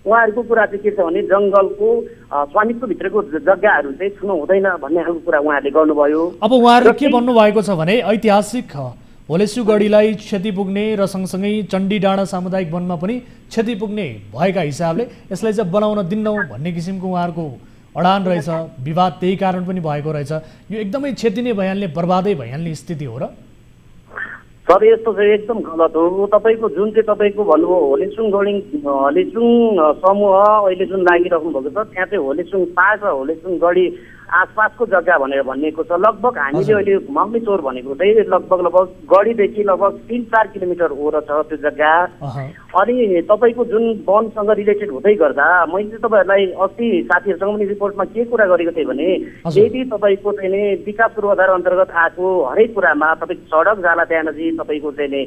उहाँहरूको कुरा चाहिँ के छ भने जङ्गलको स्वामित्वभित्रको जग्गाहरू चाहिँ छुनु हुँदैन भन्ने खालको कुरा उहाँहरूले गर्नुभयो। अब उहाँहरूले के भन्नुभएको छ भने ऐतिहासिक होलेसु गढीलाई क्षति पुग्ने र सँगसँगै चण्डी डाँडा सामुदायिक वनमा पनि क्षति पुग्ने भएका हिसाबले यसलाई चाहिँ बनाउन दिन्नौँ भन्ने किसिमको उहाँहरूको अडान रहेछ। विवाद त्यही कारण पनि भएको रहेछ। यो एकदमै क्षति नै भइहाल्ने, बर्बादै भइहाल्ने स्थिति हो र? सर यस्तो चाहिँ एकदम गलत हो। तपाईँको जुन चाहिँ तपाईँको भन्नुभयो होलेसुङ समूह अहिले जुन लागिराख्नु भएको छ त्यहाँ चाहिँ होलेसुङ पास र होलेसुङ गढी आसपासको जग्गा भनेर भनिएको छ। लगभग हामीले अहिले मगनीचौर भनेको चाहिँ लगभग गढीदेखि लगभग 3-4 किलोमिटर ओर छ त्यो जग्गा। अनि तपाईँको जुन वनसँग रिलेटेड हुँदै गर्दा मैले तपाईँहरूलाई अस्ति साथीहरूसँग पनि रिपोर्टमा के कुरा गरेको थिएँ भने यदि तपाईँको चाहिँ नि विकास पूर्वाधार अन्तर्गत आएको हरेक कुरामा तपाईँको सडक जाला त्यहाँ नजिक तपाईँको चाहिँ नि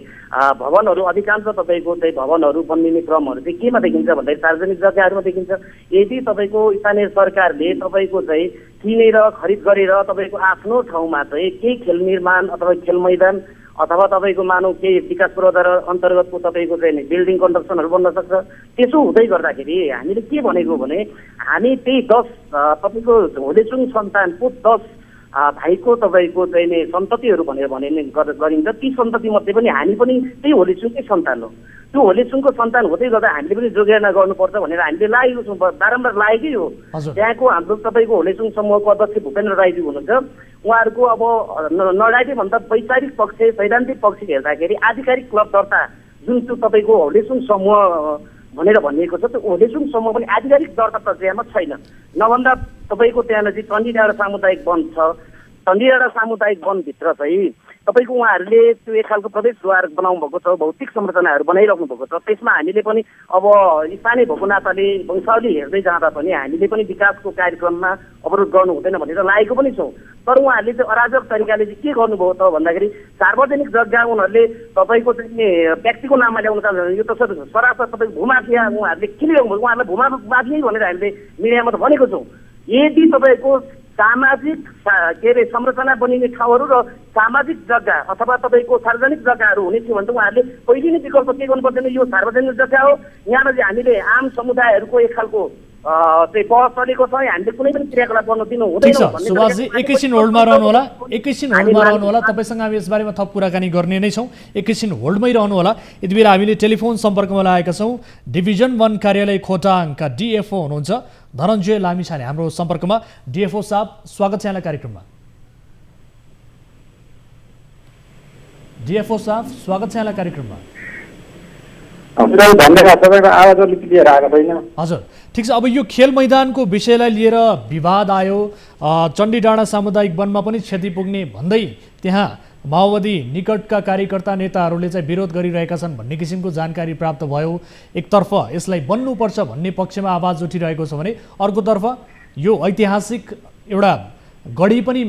भवनहरू अधिकांश तपाईँको चाहिँ भवनहरू बनिने क्रमहरू चाहिँ केमा देखिन्छ भन्दाखेरि सार्वजनिक जग्गाहरूमा देखिन्छ। यदि तपाईँको स्थानीय सरकारले तपाईँको चाहिँ किनेर खरिद गरेर तपाईँको आफ्नो ठाउँमा चाहिँ केही खेल निर्माण अथवा खेल मैदान अथवा तपाईँको मानव केही विकास पूर्वाधार अन्तर्गतको तपाईँको चाहिँ बिल्डिङ कन्स्ट्रक्सनहरू बन्न सक्छ। त्यसो हुँदै गर्दाखेरि हामीले के भनेको भने हामी त्यही 10 तपाईँको होलेसुङ सन्तानको 10 भाइको तपाईँको चाहिँ नि सन्ततिहरू भनेर गरिन्छ। ती सन्ततिमध्ये पनि हामी पनि त्यही होलेसुङकै सन्तान हो। त्यो होलेसुङको सन्तान हुँदै गर्दा हामीले पनि जोगाना गर्नुपर्छ भनेर हामीले लागेको छौँ, बारम्बार लागेकै हो। त्यहाँको हाम्रो तपाईँको होलेसुङ समूहको अध्यक्ष भूपेन्द्र राईजी हुनुहुन्छ। उहाँहरूको अब नराइदिए भन्दा वैचारिक पक्ष सैद्धान्तिक पक्ष हेर्दाखेरि आधिकारिक क्लब दर्ता जुन त्यो तपाईँको होलेसुङ समूह भनेर भनिएको छ त्यो होलेसुङ समूह पनि आधिकारिक दर्ता प्रक्रियामा छैन। नभन्दा तपाईँको त्यहाँ नजिक चण्डी डाँडा सामुदायिक वन छ। चण्डी डाँडा सामुदायिक वनभित्र चाहिँ तपाईँको उहाँहरूले त्यो एक खालको प्रवेशद्वार बनाउनु भएको छ, भौतिक संरचनाहरू बनाइराख्नु भएको छ। त्यसमा हामीले पनि अब स्थानीय भएको नाताले वंशावली हेर्दै जाँदा पनि हामीले पनि विकासको कार्यक्रममा अवरोध गर्नु हुँदैन भनेर लागेको पनि छौँ। तर उहाँहरूले चाहिँ अराजक तरिकाले चाहिँ के गर्नुभयो त भन्दाखेरि सार्वजनिक जग्गा उनीहरूले तपाईँको चाहिँ व्यक्तिको नाममा ल्याउन चाहन्छ। यो त सरासर तपाईँको भूमाफिया उहाँहरूले किन ल्याउनु भयो? उहाँहरूलाई भूमाफिया भनेर हामीले मिडियामा त भनेको छौँ। यदि तपाईँको सामाजिक के अरे संरचना बनिने ठाउँहरू र सामाजिक जग्गा अथवा तपाईँको सार्वजनिक जग्गाहरू हुने थियो भने त उहाँहरूले पहिले नै विकल्प के गर्नु पर्दैन? यो सार्वजनिक जग्गा हो, यहाँ चाहिँ हामीले आम समुदायहरूको एक खालको चाहिँ बहस चलेको छ, हामीले कुनै पनि क्रियाकलाप गर्न दिनु हुँदैन। सुभाषजी एकैछिन होल्डमा रहनु होला, तपाईँसँग हामी यसबारेमा थप कुराकानी गर्ने नै छौँ। एकैछिन होल्डमै रहनु होला। यति बेला हामीले टेलिफोन सम्पर्कमा लागेका छौँ डिभिजन 1 कार्यालय खोटाङका डिएफओ हुनुहुन्छ धनञ्जय लामिछाने हाम्रो सम्पर्कमा। डिएफओ साहब स्वागत छ यहाँलाई कार्यक्रममा। डिएफओ साहब स्वागत छ यहाँलाई कार्यक्रममा। धन्यवाद। तपाईँको आवाज अलिक क्लियर आएको छैन। हजुर ठिक छ। अब यो खेल मैदानको विषयलाई लिएर विवाद आयो, चण्डी डाँडा सामुदायिक वनमा पनि क्षति पुग्ने भन्दै त्यहाँ माओवादी निकटका कार्यकर्ता नेताहरूले चाहिँ विरोध गरिरहेका छन् भन्ने किसिमको जानकारी प्राप्त भयो। एकतर्फ यसलाई बन्नुपर्छ भन्ने पक्षमा आवाज उठिरहेको छ भने अर्कोतर्फ यो ऐतिहासिक एउटा गढी पनि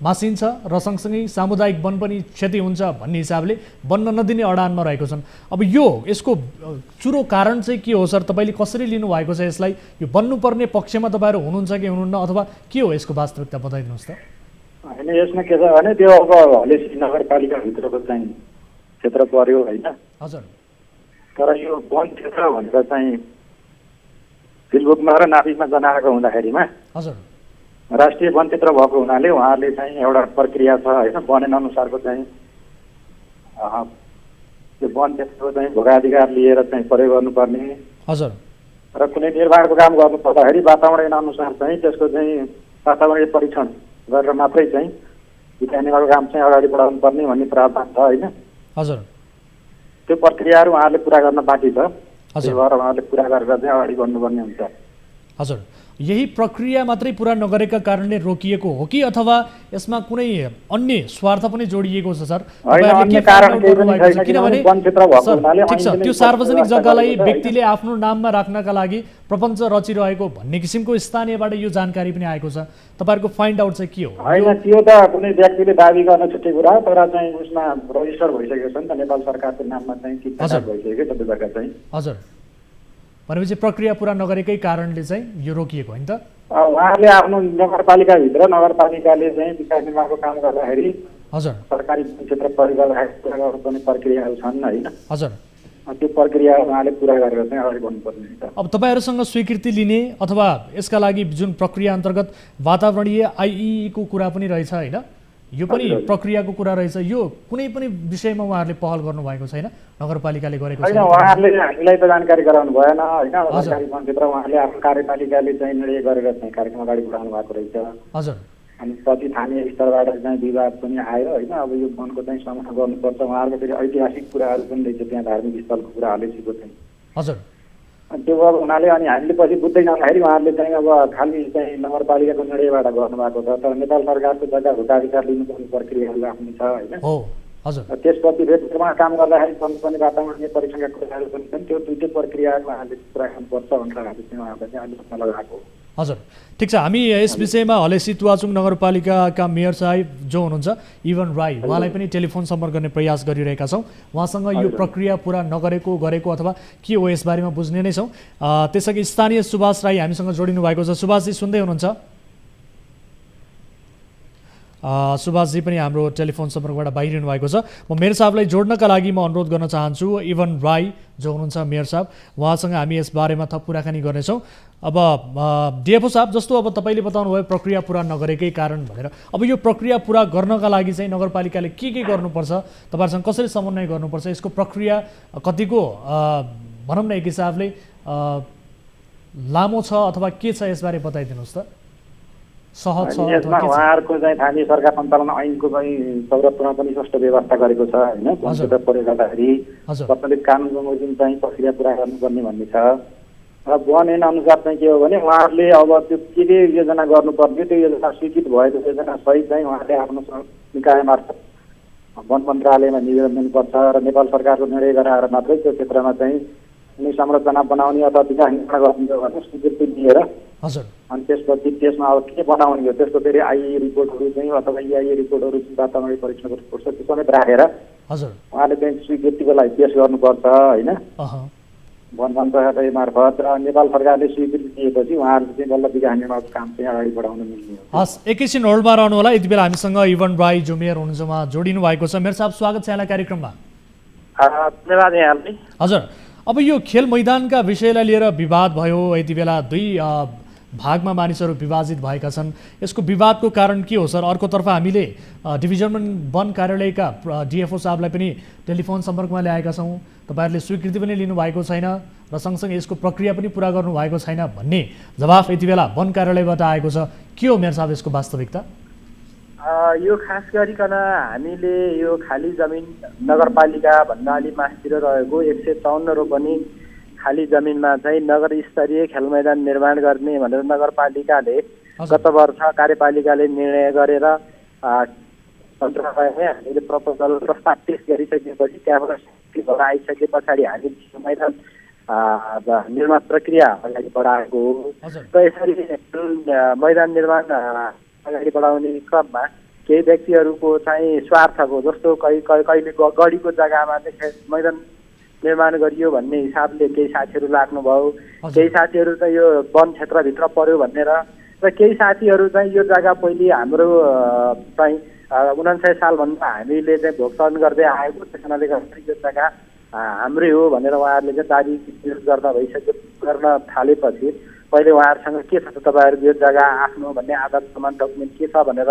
मासिन्छ र सँगसँगै सामुदायिक वन पनि क्षति हुन्छ भन्ने हिसाबले बन्न नदिने अडानमा रहेको छन्। अब यसको चुरो कारण चाहिँ के हो सर? तपाईँले कसरी लिनुभएको छ यसलाई? यो बन्नुपर्ने पक्षमा तपाईँहरू हुनुहुन्छ कि हुनुहुन्न अथवा के हो यसको वास्तविकता बताइदिनुहोस् त। होइन, यसमा के छ भने त्यो अब हलेसी नगरपालिकाभित्रको चाहिँ क्षेत्र पर्यो होइन। हजुर। तर यो वन क्षेत्र भनेर चाहिँ फेसबुकमा र नाफिसमा जनाएको हुँदाखेरिमा हजुर राष्ट्रिय वन क्षेत्र भएको हुनाले उहाँहरूले चाहिँ एउटा प्रक्रिया छ होइन, बनेन अनुसारको चाहिँ त्यो वन क्षेत्रको चाहिँ भोगाधिकार लिएर चाहिँ प्रयोग गर्नुपर्ने। हजुर। र कुनै निर्माणको काम गर्नु पर्दाखेरि वातावरण अनुसार चाहिँ त्यसको चाहिँ वातावरणीय परीक्षण गरेर मात्रै चाहिँ निर्माणको काम चाहिँ अगाडि बढाउनु पर्ने भन्ने प्रावधान छ होइन। हजुर। त्यो प्रक्रियाहरू उहाँहरूले पुरा गर्न बाँकी छ। त्यही भएर उहाँहरूले पुरा गरेर चाहिँ अगाडि बढ्नुपर्ने हुन्छ। हजुर। यही प्रक्रिया मात्रै पुरा नगरेका कारणले रोकिएको हो कि अथवा यसमा कुनै अन्य स्वार्थ पनि जोडिएको छ सर? किनभने ठिक छ त्यो सार्वजनिक जग्गालाई व्यक्तिले आफ्नो नाममा राख्नका लागि प्रपञ्च रचिरहेको भन्ने किसिमको स्थानीयबाट यो जानकारी पनि आएको छ। तपाईँहरूको फाइन्ड आउट चाहिँ के हो? होइन, त्यो त कुनै व्यक्तिले दाबी गर्न छुट्टै कुरा हो, तर चाहिँ उसमा रजिस्टर भइसकेको छ नि त नेपाल सरकारको नाममा चाहिँ भइसक्यो त्यो जग्गा चाहिँ। हजुर। भनेपछि प्रक्रिया पुरा नगरेकै कारणले चाहिँ यो रोकिएको होइन त? उहाँहरूले आफ्नो नगरपालिकाभित्र नगरपालिकाले चाहिँ विकास निर्माणको काम गर्दाखेरि हजुर सरकारी क्षेत्र प्रयोग गर्दाखेरि पुरा गर्नुपर्ने प्रक्रियाहरू छन् होइन। हजुर। त्यो प्रक्रिया उहाँले पुरा गरेर चाहिँ अगाडि बढ्नुपर्ने हुन्छ। अब तपाईँहरूसँग स्वीकृति लिने अथवा यसका लागि जुन प्रक्रिया अन्तर्गत वातावरणीय आइईको कुरा पनि रहेछ होइन, यो पनि प्रक्रियाको कुरा रहेछ, यो कुनै पनि विषयमा उहाँहरूले पहल गर्नुभएको छैन, नगरपालिकाले गरेको होइन? छैन? उहाँहरूले हामीलाई त जानकारी गराउनु भएन होइन। सरकारी मन्त्री उहाँले आफ्नो कार्यपालिकाले चाहिँ निर्णय गरेर चाहिँ कार्यक्रम अगाडि बढाउनु भएको रहेछ। हजुर। अनि पछि स्थानीय स्तरबाट चाहिँ विवाद पनि आयो होइन। अब यो वनको चाहिँ समाधान गर्नुपर्छ। उहाँहरूको फेरि ऐतिहासिक कुराहरू पनि रहेछ, त्यहाँ धार्मिक स्थलको कुरा हलेसीको चाहिँ। हजुर। अनि त्यो अब हुनाले अनि हामीले पछि बुझ्दै जाँदाखेरि उहाँहरूले चाहिँ अब खालि चाहिँ नगरपालिकाको निर्णयबाट गर्नुभएको छ, तर नेपाल सरकारको जग्गा भूटाधिकार लिनुपर्ने प्रक्रियाहरू आफ्नो छ होइन। हो हजुर। त्यसपछि फेरि निर्माण काम गर्दाखेरि पनि वातावरणीय परीक्षणका कुराहरू पनि छन्, त्यो दुइटै प्रक्रियाहरू उहाँले पुरा गर्नुपर्छ भनेर हामीले चाहिँ उहाँलाई चाहिँ अलिक लगाएको हो। हजुर, ठिक छ। हामी यस विषयमा हलेसी तुवाचुङ नगरपालिकाका मेयर साहेब जो हुनुहुन्छ इवन राई, उहाँलाई पनि टेलिफोन सम्पर्क गर्ने प्रयास गरिरहेका छौँ। उहाँसँग यो प्रक्रिया पुरा नगरेको गरेको अथवा के हो यसबारेमा बुझ्ने नै छौँ। त्यसअघि स्थानीय सुभाष राई हामीसँग जोडिनु भएको छ। सुभाषजी सुन्दै हुनुहुन्छ? सुभाषजी पनि हाम्रो टेलिफोन सम्पर्कबाट बाहिरिनु भएको छ। म मेयर साहबलाई जोड्नका लागि म अनुरोध गर्न चाहन्छु। इवन राई जो हुनुहुन्छ मेयर साहब, उहाँसँग हामी यस बारेमा थप कुराकानी गर्नेछौँ। अब डिएफओ साहब, जस्तो अब तपाईँले बताउनु भयो प्रक्रिया पुरा नगरेकै कारण भनेर, अब यो प्रक्रिया पुरा गर्नका लागि चाहिँ नगरपालिकाले के गर्नुपर्छ, तपाईँहरूसँग कसरी समन्वय गर्नुपर्छ, यसको प्रक्रिया कतिको भनौँ न एक हिसाबले लामो छ अथवा के छ, यसबारे बताइदिनुहोस् त। सहज छ यसमा उहाँहरूको चाहिँ स्थानीय सरकार सञ्चालन ऐनको चाहिँ 74 पनि स्पष्ट व्यवस्था गरेको छ होइन। वनक्षेत्र प्रयोग गर्दाखेरि प्रचलित कानुन बमोजिम चाहिँ प्रक्रिया पुरा गर्नुपर्ने भन्ने छ। र वन ऐन अनुसार चाहिँ के हो भने उहाँहरूले अब त्यो के योजना गर्नुपर्ने, त्यो योजना स्वीकृत भएको योजना सहित चाहिँ उहाँले आफ्नो निकाय मार्फत वन मन्त्रालयमा निवेदन दिनुपर्छ र नेपाल सरकारको निर्णय गराएर मात्रै त्यो क्षेत्रमा चाहिँ कुनै संरचना बनाउने अथवा विकास निर्माण गर्ने भने स्वीकृति दिएर हजुर। अनि त्यसपछि त्यसमा अब के बनाउने हो, त्यसको फेरि आइई रिपोर्टहरू चाहिँ अथवा इआइए रिपोर्टहरू वातावरणीय परीक्षण गर्नुपर्छ, त्यो समेत राखेर हजुर उहाँले चाहिँ स्वीकृतिको लागि पेस गर्नुपर्छ होइन। वन मन्त्रालय मार्फत र नेपाल सरकारले स्वीकृति दिएपछि उहाँहरूले चाहिँ बल्ल विकास निर्माणको काम चाहिँ अगाडि बढाउन मिल्ने हो। हस्, एकैछिन होल्डमा रहनु होला। यति बेला हामीसँग इवन राई जो मेयर हुनुहुन्छ उहाँ जोडिनु भएको छ। मेयर साहब, स्वागत छ यहाँलाई कार्यक्रममा। धन्यवाद यहाँलाई। हजुर, अब यो खेल मैदानका विषयलाई लिएर विवाद भयो, यति बेला दुई भागमा मानिसहरू विभाजित भएका छन्। यसको विवादको कारण के हो सर? अर्कोतर्फ हामीले डिभिजन वन कार्यालयका डिएफओ साहबलाई पनि टेलिफोन सम्पर्कमा ल्याएका छौँ, तपाईँहरूले स्वीकृति पनि लिनुभएको छैन र सँगसँगै यसको प्रक्रिया पनि पुरा गर्नुभएको छैन भन्ने जवाफ यति बेला वन कार्यालयबाट आएको छ। के हो मेयर साहब यसको वास्तविकता? यो खास गरिकन हामीले यो खाली जमिन नगरपालिका भन्दा अलि मास्तिर रहेको 154 रोपनी खाली जमिनमा चाहिँ नगर स्तरीय खेल मैदान निर्माण गर्ने भनेर नगरपालिकाले गत वर्ष कार्यपालिकाले निर्णय गरेर मन्त्रालयमै हामीले प्रपोजल प्रस्ताव पेश गरिसकेपछि त्यहाँबाट भएर आइसके पछाडि हामीले मैदान निर्माण प्रक्रिया अगाडि बढाएको हो। र यसरी मैदान निर्माण अगाडि बढाउने क्रममा केही व्यक्तिहरूको चाहिँ स्वार्थको, जस्तो कहिले गढीको जग्गामा चाहिँ मैदान निर्माण गरियो भन्ने हिसाबले केही साथीहरू लाग्नुभयो, केही साथीहरू चाहिँ यो वन क्षेत्रभित्र पर्यो भनेर, र केही साथीहरू चाहिँ यो जग्गा पहिले हाम्रो चाहिँ 59 सालभन्दा हामीले चाहिँ भोगचलन गर्दै आएको, त्यस कारणले गर्दा यो जग्गा हाम्रै हो भनेर उहाँहरूले चाहिँ दाबी गर्दा गर्न थालेपछि पहिले उहाँहरूसँग के छ त तपाईँहरूको यो जग्गा आफ्नो भन्ने आधार प्रमाण डकुमेन्ट के छ भनेर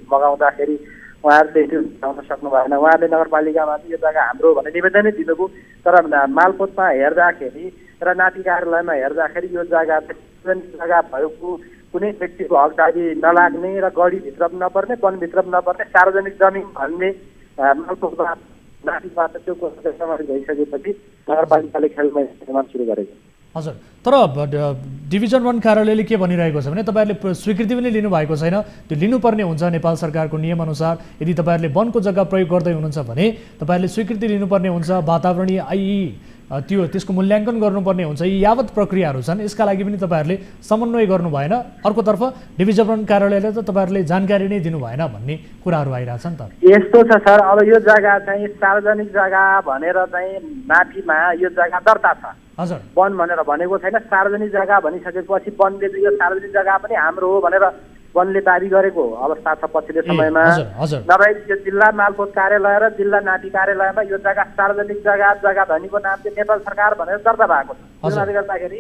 मगाउँदाखेरि उहाँहरूले त्यो बुझाउन सक्नु भएन। उहाँहरूले नगरपालिकामा चाहिँ यो जग्गा हाम्रो भनेर निवेदनै दिनुभयो, तर मालपोतमा हेर्दाखेरि र नाति कार्यालयमा हेर्दाखेरि यो जग्गा जग्गा भएको कुनै व्यक्तिको हकदारी नलाग्ने र गढीभित्र पनि नपर्ने, वनभित्र पनि नपर्ने सार्वजनिक जमिन भन्ने मालपोतमा नातिबाट त्यो भइसकेपछि नगरपालिकाले खेल मैदान निर्माण सुरु गरेको। हजुर, तर डिभिजन वन कार्यालयले के भनिरहेको छ भने तपाईँहरूले स्वीकृति पनि लिनुभएको छैन, त्यो लिनुपर्ने हुन्छ नेपाल सरकारको नियमअनुसार। यदि तपाईँहरूले वनको जग्गा प्रयोग गर्दै हुनुहुन्छ भने तपाईँहरूले स्वीकृति लिनुपर्ने हुन्छ, वातावरणीय आइई त्यसको मूल्याङ्कन गर्नुपर्ने हुन्छ। यी यावत प्रक्रियाहरू छन्, यसका लागि पनि तपाईँहरूले समन्वय गर्नु भएन। अर्कोतर्फ डिभिजन वन कार्यालयले त तपाईँहरूले जानकारी नै दिनु भएन भन्ने कुराहरू आइरहेछ नि त। यस्तो छ सर, अब यो जग्गा चाहिँ सार्वजनिक जग्गा भनेर चाहिँ माथिमा यो जग्गा दर्ता छ, हजुर, वन भनेर भनेको छैन। सार्वजनिक जग्गा भनिसकेपछि वनले चाहिँ यो सार्वजनिक जग्गा पनि हाम्रो हो भनेर वनले दाबी गरेको अवस्था छ पछिल्लो समयमा। नभए यो जिल्ला मालपोत कार्यालय र जिल्ला नाटी कार्यालयमा यो जग्गा सार्वजनिक जग्गा धनीको नाम चाहिँ नेपाल सरकार भनेर दर्ता भएको छ। त्यसले गर्दाखेरि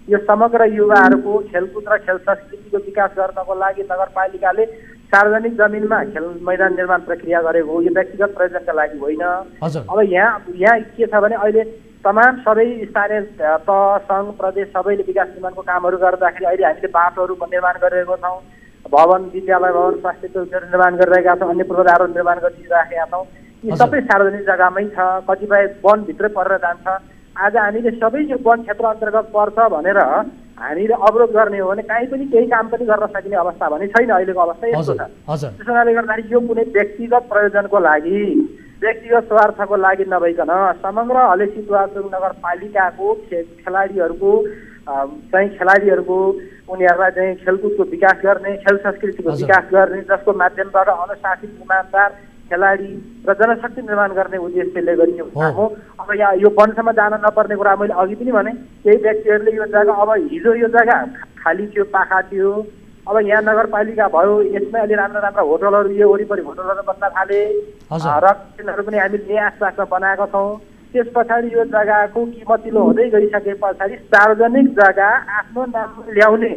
यो समग्र युवाहरूको खेलकुद र खेल संस्कृतिको विकास गर्नको लागि नगरपालिकाले सार्वजनिक जमिनमा खेल मैदान निर्माण प्रक्रिया गरेको हो, यो व्यक्तिगत प्रयोजनका लागि होइन। अब यहाँ के छ भने अहिले तमाम सबै स्थानीय तह सङ्घ प्रदेश सबैले विकास निर्माणको कामहरू गर्दाखेरि अहिले हामीले बाटोहरू निर्माण गरिरहेको छौँ, भवन विद्यालय भवन स्वास्थ्य चौकीहरू निर्माण गरिरहेका छौँ, अन्य पूर्वाधारहरू निर्माण गरिराखेका छौँ। यी सबै सार्वजनिक जग्गामै छ, कतिपय वनभित्रै परेर जान्छ। आज हामीले सबै यो वन क्षेत्र अन्तर्गत पर्छ भनेर हामीले अवरोध गर्ने हो भने कहीँ पनि केही काम पनि गर्न सकिने अवस्था भने छैन। अहिलेको अवस्था यस्तो छ। त्यसो हुनाले गर्दाखेरि यो कुनै व्यक्तिगत प्रयोजनको लागि व्यक्तिगत स्वार्थको लागि नभइकन समग्र हले सिद्धुवाचोक नगरपालिकाको खेलाडीहरूको उनीहरूलाई चाहिँ खेलकुदको विकास गर्ने, खेल संस्कृतिको विकास गर्ने, जसको माध्यमबाट अनुशासित इमानदार खेलाडी र जनशक्ति निर्माण गर्ने उद्देश्यले गरिएको काम हो। अब यहाँ यो वनसम्म जान नपर्ने कुरा मैले अघि पनि भने केही व्यक्तिहरूले यो जग्गा अब हिजो यो जग्गा खाली थियो, पाखा थियो, अब यहाँ नगरपालिका भयो, यसमै अलि राम्रा राम्रा होटलहरू यो वरिपरि होटलहरू बन्न थाले र तिनीहरू पनि हामीले यही आसपासमा बनाएका छौँ। त्यस पछाडि यो जग्गाको किमतिलो हुँदै गइसके पछाडि सार्वजनिक जग्गा आफ्नो नाममा ल्याउने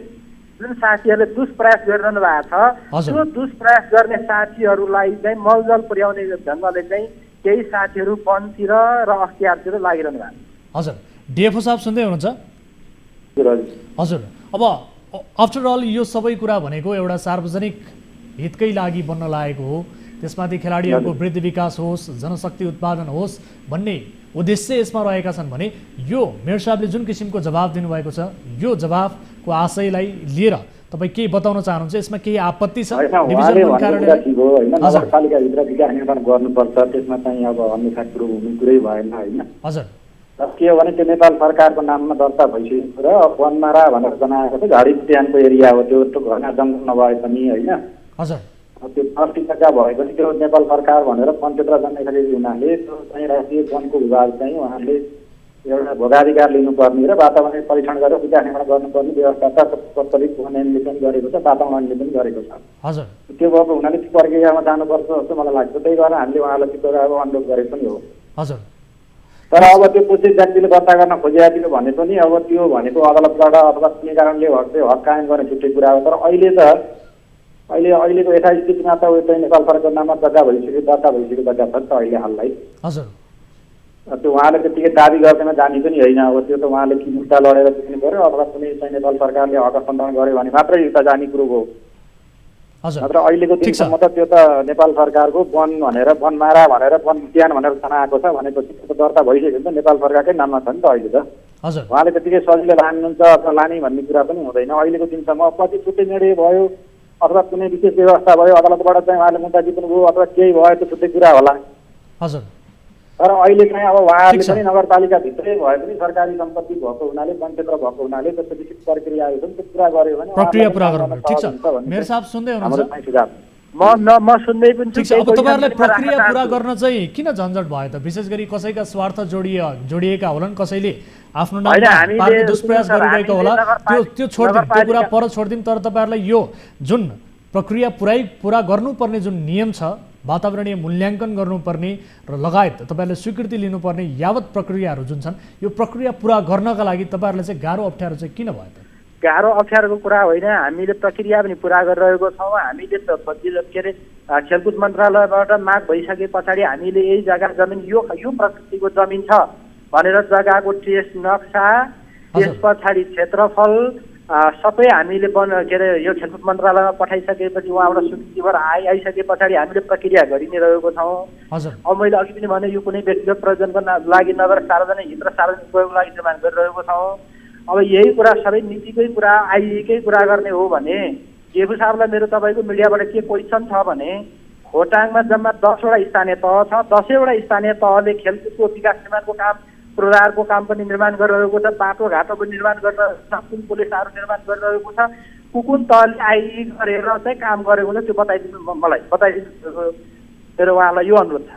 जुन साथीहरूले दुष्प्रयास गरिरहनु भएको छ, त्यो दुष्प्रयास गर्ने साथीहरूलाई चाहिँ मलजल पुर्याउने ढङ्गले चाहिँ केही साथीहरू वनतिर र अख्तियारतिर लागिरहनु भएको छ। हजुर, डिएफओ साहब सुन्दै हुनुहुन्छ? हजुर, अब आफ्टर अल यो सबै कुरा भनेको एउटा सार्वजनिक हितकै लागि बन्न लागेको हो, त्यसमाथि खेलाडीहरूको वृद्धि विकास होस्, जनशक्ति उत्पादन होस् भन्ने उद्देश्य यसमा रहेका छन् भने यो मेयर साहबले जुन किसिमको जवाब दिनुभएको छ, यो जवाबको आशयलाई लिएर तपाईँ के बताउन चाहनुहुन्छ? यसमा केही आपत्ति छ? नगरपालिकाभित्र विकास निर्माण गर्नुपर्छ, त्यसमा चाहिँ अब अन्यथा कुरो हुने कुरै भएन होइन। हजुर, के हो भने त्यो नेपाल सरकारको नाममा दर्ता भइसकेको र वनमारा भनेर बनाएको चाहिँ झाडी उद्यानको एरिया हो, त्यो घना जङ्गल नभए पनि होइन। हजुर, त्यो 60 जग्गा भए पनि त्यो नेपाल सरकार भनेर वन क्षेत्र जन्मेको हुनाले त्यो चाहिँ राष्ट्रिय वनको विभाग चाहिँ उहाँहरूले एउटा भोगाधिकार लिनुपर्ने र वातावरण परीक्षण गरेर विकास निर्माण गर्नुपर्ने व्यवस्था त प्रचलित वनले पनि गरेको छ, वातावरणले पनि गरेको छ। हजुर, त्यो भएको हुनाले त्यो प्रक्रियामा जानुपर्छ जस्तो मलाई लाग्छ। त्यही भएर हामीले उहाँलाई त्यो अब अनुरोध गरेको पनि हो। हजुर, तर अब त्यो पुष्टित व्यक्तिले दर्ता गर्न खोजेको थियो भने पनि अब त्यो भनेको अदालतबाट अथवा कुनै कारणले हक कायम गर्ने छुट्टै कुरा हो। तर अहिलेको यथास्थितिमा त उयो चाहिँ नेपाल सरकारको नाममा दर्ता भइसक्यो जग्गा छ त अहिले हाललाई। हजुर, त्यो उहाँले त्यतिकै दाबी गर्दैमा जाने पनि होइन। अब त्यो त उहाँले कि मुद्दा लडेर जित्नु पऱ्यो अथवा कुनै चाहिँ नेपाल सरकारले हक हस्तान्तरण गर्यो भने मात्रै उता जाने कुरो हो। नत्र अहिलेको दिनसम्म त त्यो त नेपाल सरकारको वन भनेर वनमारा भनेर वन उद्यान भनेर जनाएको छ भनेपछि त्यो दर्ता भइसक्यो नि त, नेपाल सरकारकै नाममा छ नि त अहिले त। उहाँले त्यतिकै सजिलो लानुहुन्छ अथवा लाने भन्ने कुरा पनि हुँदैन। अहिलेको दिनसम्म पछि छुट्टै निर्णय भयो अथवा कुनै विशेष व्यवस्था भयो अदालतबाट चाहिँ उहाँले मुद्दा जित्नुभयो अथवा केही भयो त्यो छुट्टै कुरा होला। हजुर, तर अहिले चाहिँ अब उहाँहरूले पनि नगरपालिकाभित्रै भए पनि सरकारी सम्पत्ति भएको हुनाले वन क्षेत्र भएको हुनाले त्यस्तो विशेष प्रक्रियाहरू छन्, त्यो पुरा गर्यो भने प्रक्रिया पुरा गर्नु। ठिक छ, मेयर साहब सुन्दै हुनुहुन्छ? म सुन्दै पनि छु। अब तपाईँहरूले प्रक्रिया पुरा गर्न चाहिँ किन झन्झट भयो त? विशेष गरी कसैका स्वार्थ जोडिएका होलान्, कसैले आफ्नो नाममा पार्ने दुष्प्रयास गरिरहेको होला, त्यो छोडिदिउँ, त्यो कुरा पर छोडिदिउँ। तर तपाईँहरूलाई यो जुन प्रक्रिया पुरा गर्नुपर्ने जुन नियम छ, वातावरणीय मूल्याङ्कन गर्नुपर्ने र लगायत तपाईँहरूले स्वीकृति लिनुपर्ने यावत प्रक्रियाहरू जुन छन्, यो प्रक्रिया पुरा गर्नका लागि तपाईँहरूलाई चाहिँ गाह्रो अप्ठ्यारो चाहिँ किन भयो त? गाह्रो अप्ठ्यारोको कुरा होइन, हामीले प्रक्रिया पनि पुरा गरिरहेको छौँ। हामीले त के अरे खेलकुद मन्त्रालयबाट माग भइसके पछाडि हामीले यही जग्गा जमिन यो प्रकृतिको जमिन छ भनेर जग्गाको टेस्ट नक्सा, त्यस पछाडि क्षेत्रफल सबै हामीले के अरे यो खेलकुद मन्त्रालयमा पठाइसकेपछि उहाँबाट स्वीकृतिबाट आइसके पछाडि हामीले प्रक्रिया गरि नै रहेको छौँ। अब मैले अघि पनि भने यो कुनै व्यक्तिगत प्रयोजनको लागि नगरेर सार्वजनिक हित र सार्वजनिक उपयोगको लागि निर्माण गरिरहेको छौँ। अब यही कुरा सबै नीतिकै कुरा आइएकै कुरा गर्ने हो भने जेफु साहबलाई मेरो तपाईँको मिडियाबाट के क्वेसन छ भने खोटाङमा जम्मा 10वटा स्थानीय तह छ, 10वटा स्थानीय तहले खेलकुदको विकास निर्माणको काम पूर्वाधारको काम पनि निर्माण गरिरहेको छ, बाटोघाटो पनि निर्माण गरिरहेको छ, कुन पुलिसहरू निर्माण गरिरहेको छ, कुन तहले आइ गरेर चाहिँ काम गरेको छ त्यो बताइदिनु, मलाई बताइदिनु मेरो उहाँलाई यो अनुरोध छ।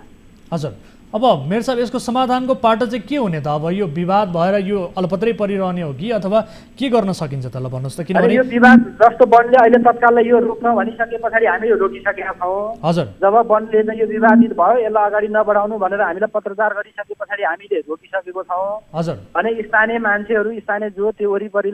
हजुर, अब मेयर साहब यसको समाधानको पाटो चाहिँ के हुने त? अब यो विवाद भएर यो अलपत्रै परिरहने हो कि अथवा के गर्न सकिन्छ त? ल भन्नुहोस् त। किनभने यो विवाद जस्तो वनले अहिले तत्काललाई यो रोक्न भनिसके पछाडि हामीले रोकिसकेका छौँ। हजुर, जब वनले चाहिँ यो विवादित भयो यसलाई अगाडि नबढाउनु भनेर हामीलाई पत्रचार गरिसके पछाडि हामीले रोकिसकेको छौँ। हजुर, अनि स्थानीय मान्छेहरू, स्थानीय जो त्यो वरिपरि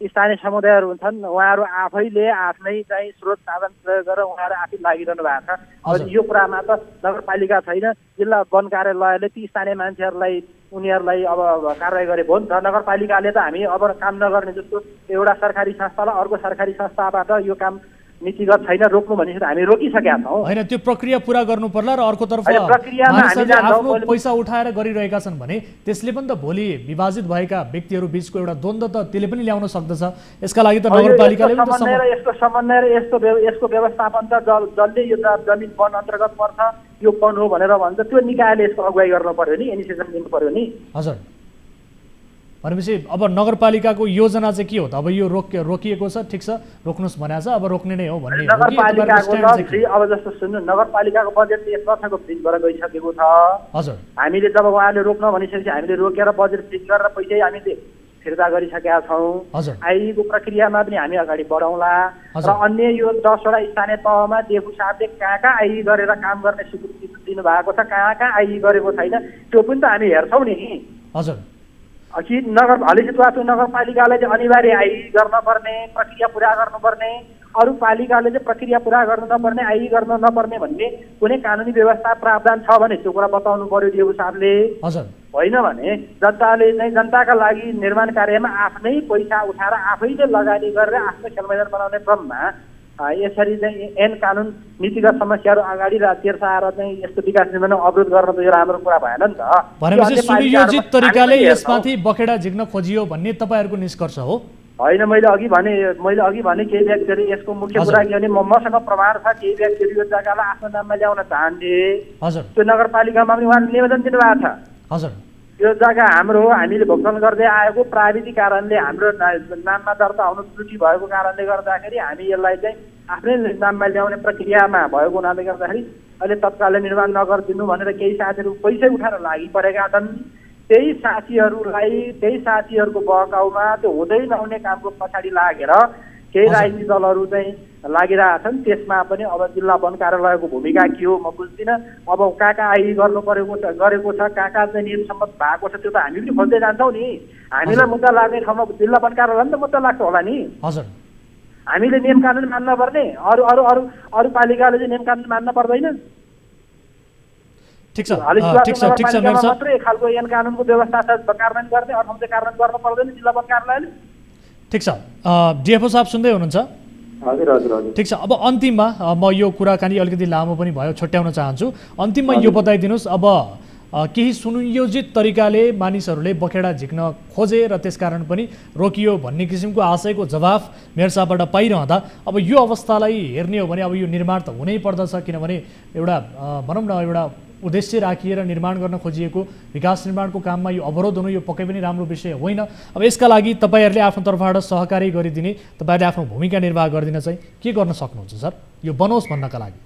स्थानीय समुदायहरू हुन्छन् उहाँहरू आफैले आफ्नै चाहिँ स्रोत साधन प्रयोग गरेर उहाँहरू आफै लागिरहनु भएको छ। अब यो कुरामा त नगरपालिका छैन, जिल्ला वन कार्यालयले ती स्थानीय मान्छेहरूलाई उनीहरूलाई अब कारवाही गरे भयो नि त। नगरपालिकाले त हामी अब काम नगर्ने जस्तो एउटा सरकारी संस्थालाई अर्को सरकारी संस्थाबाट यो काम नीतिगत छैन रोक्नु भनेपछि हामी रोकिसकेका छौँ। होइन, त्यो प्रक्रिया पुरा गर्नु पर्ला र अर्कोतर्फ प्रक्रियामा मानिसहरूले आफ्नो पैसा उठाएर गरिरहेका छन् भने त्यसले पनि त भोलि विभाजित भएका व्यक्तिहरू बीचको एउटा द्वन्द्व त त्यसले पनि ल्याउन सक्दछ। यसका लागि त नगरपालिकाले यसको समन्वय र यसको व्यवस्थापन त जसले यो जमिन वन अन्तर्गत पर्छ यो वन हो भनेर भन्छ त्यो निकायले यसको अगुवाई गर्नु पर्यो नि, इनिसिएसन लिनु पर्यो नि। हजुर, भनेपछि अब नगरपालिकाको योजना चाहिँ के हो त? अब यो रोकिएको छ, ठिक छ, रोक्नुहोस् भनेको छ, अब रोक्ने नै हो भन्ने नगरपालिकाको अब जस्तो सुन्नु, नगरपालिकाको बजेट यस वर्षको फ्रिजबाट गइसकेको छ। हजुर, हामीले जब उहाँले रोक्न भनिसकेपछि हामीले रोकेर बजेट फ्रिज गरेर पैसै हामीले फिर्ता गरिसकेका छौँ। आइको प्रक्रियामा पनि हामी अगाडि बढाउँला र अन्य यो 10वटा स्थानीय तहमा डेफु साहबले कहाँ आइ गरेर काम गर्ने स्वीकृति दिनुभएको छ, कहाँ आइ गरेको छैन त्यो पनि त हामी हेर्छौँ नि। हजुर, कि हलिसितवासु नगरपालिकाले चाहिँ अनिवार्य आइ गर्नुपर्ने, प्रक्रिया पुरा गर्नुपर्ने, अरू पालिकाले चाहिँ प्रक्रिया पुरा गर्नु नपर्ने, आइ गर्न नपर्ने भन्ने कुनै कानुनी व्यवस्था प्रावधान छ भने त्यो कुरा बताउनु पर्यो डेफु साहबले। होइन भने जनताले चाहिँ जनताका लागि निर्माण कार्यमा आफ्नै पैसा उठाएर आफैले लगानी गरेर आफ्नो खेल मैदान बनाउने क्रममा यसरी चाहिँ ऐन कानुन नीतिगत समस्याहरू अगाडि तेर्साएर चाहिँ यस्तो विकास निर्माण अवरोध गर्न त यो राम्रो कुरा भएन नि त। भनेपछि सुनियोजित तरिकाले यसमाथि बखेडा झिक्न खोजियो भन्ने तपाईँहरूको निष्कर्ष हो? होइन, मैले अघि भने केही व्यक्तिहरू यसको मुख्य कुरा के भने मसँग प्रमाण छ, केही व्यक्तिहरू यो जग्गालाई आफ्नो नाममा ल्याउन चाहन्थे। हजुर, त्यो नगरपालिकामा पनि उहाँले निवेदन दिनुभएको छ। हजुर, यो जग्गा हाम्रो हो, हामीले भुक्तान गर्दै आएको प्राविधिक कारणले हाम्रो नाममा दर्ता हुनु त्रुटि भएको कारणले गर्दाखेरि हामी यसलाई चाहिँ आफ्नै नाममा ल्याउने प्रक्रियामा भएको हुनाले गर्दाखेरि अहिले तत्कालै निर्माण नगरिदिनु भनेर केही साथीहरू पैसै उठाएर लागि परेका छन्। त्यही साथीहरूको बहकाउमा त्यो हुँदै नहुने कामको पछाडि लागेर केही राजनीतिक दलहरू चाहिँ लागिरहेछन्। त्यसमा पनि अब जिल्ला वन कार्यालयको भूमिका के हो म बुझ्दिनँ। अब कहाँ आइ गर्नु गरेको छ, कहाँ चाहिँ नियम सम्मत भएको छ त्यो त हामी पनि खोज्दै जान्छौँ नि। हामीलाई मुद्दा लाग्ने ठाउँमा जिल्ला वन कार्यालय नि त मुद्दा लाग्छ होला नि। हजुर, हामीले नियम कानुन मान्न पर्ने, अरू पालिकाले चाहिँ नियम कानुन मान्न पर्दैन। ठिक छ, मात्रै खालको ऐन कानुनको व्यवस्था छ कार्यान्वयन गर्ने, अरू ठाउँ चाहिँ कार्यान्वयन गर्न पर्दैन जिल्ला वन कार्यालयले। ठिक छ, डिएफओ साहब सुन्दै हुनुहुन्छ? हजुर हजुर हजुर, ठिक छ। अब अन्तिममा म यो कुराकानी अलिकति लामो पनि भयो, छुट्याउन चाहन्छु। अन्तिममा यो बताइदिनुहोस्, अब केही सुनियोजित तरिकाले मानिसहरूले बखेडा झिक्न खोजे र त्यसकारण पनि रोकियो भन्ने किसिमको आशयको जवाफ मेयर साहबबाट पाइरहँदा अब यो अवस्थालाई हेर्ने हो भने अब यो निर्माण त हुनै पर्दछ, किनभने एउटा भनौँ न एउटा उद्देश्य राखिएर निर्माण गर्न खोजिएको विकास निर्माणको काममा यो अवरोध हुनु यो पक्कै पनि राम्रो विषय होइन। अब यसका लागि तपाईँहरूले आफ्नो तर्फबाट सहकारी गरिदिने, तपाईँहरूले आफ्नो भूमिका निर्वाह गरिदिन चाहिँ के गर्न सक्नुहुन्छ सर यो बनोस् भन्नका लागि?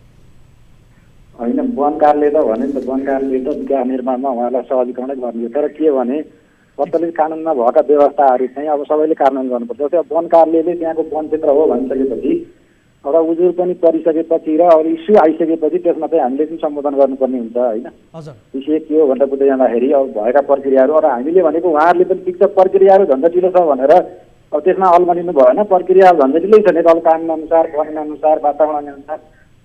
होइन, वन कार्यालय त भने त वन कार्यालय त विकास निर्माणमा उहाँलाई सहजीकरणै गर्ने, तर के भने प्रचलित कानुनमा भएका व्यवस्थाहरू चाहिँ अब सबैले कार्यान्वयन गर्नुपर्छ। त्यो वन कार्यालयले त्यहाँको वन क्षेत्र हो भनिसकेपछि एउटा उजुर पनि परिसकेपछि र अब इस्यु आइसकेपछि त्यसमा चाहिँ हामीले पनि सम्बोधन गर्नुपर्ने हुन्छ होइन। विषय के हो भनेर बुझ्दै जाँदाखेरि अब भएका प्रक्रियाहरू र हामीले भनेको उहाँहरूले पनि ठिक छ प्रक्रियाहरू झन्झटिलो छ भनेर अब त्यसमा अल्मलिनु भएन। प्रक्रिया झन्झटिलै छ नि त, कानुन अनुसार कानुन अनुसार वातावरण अनुसार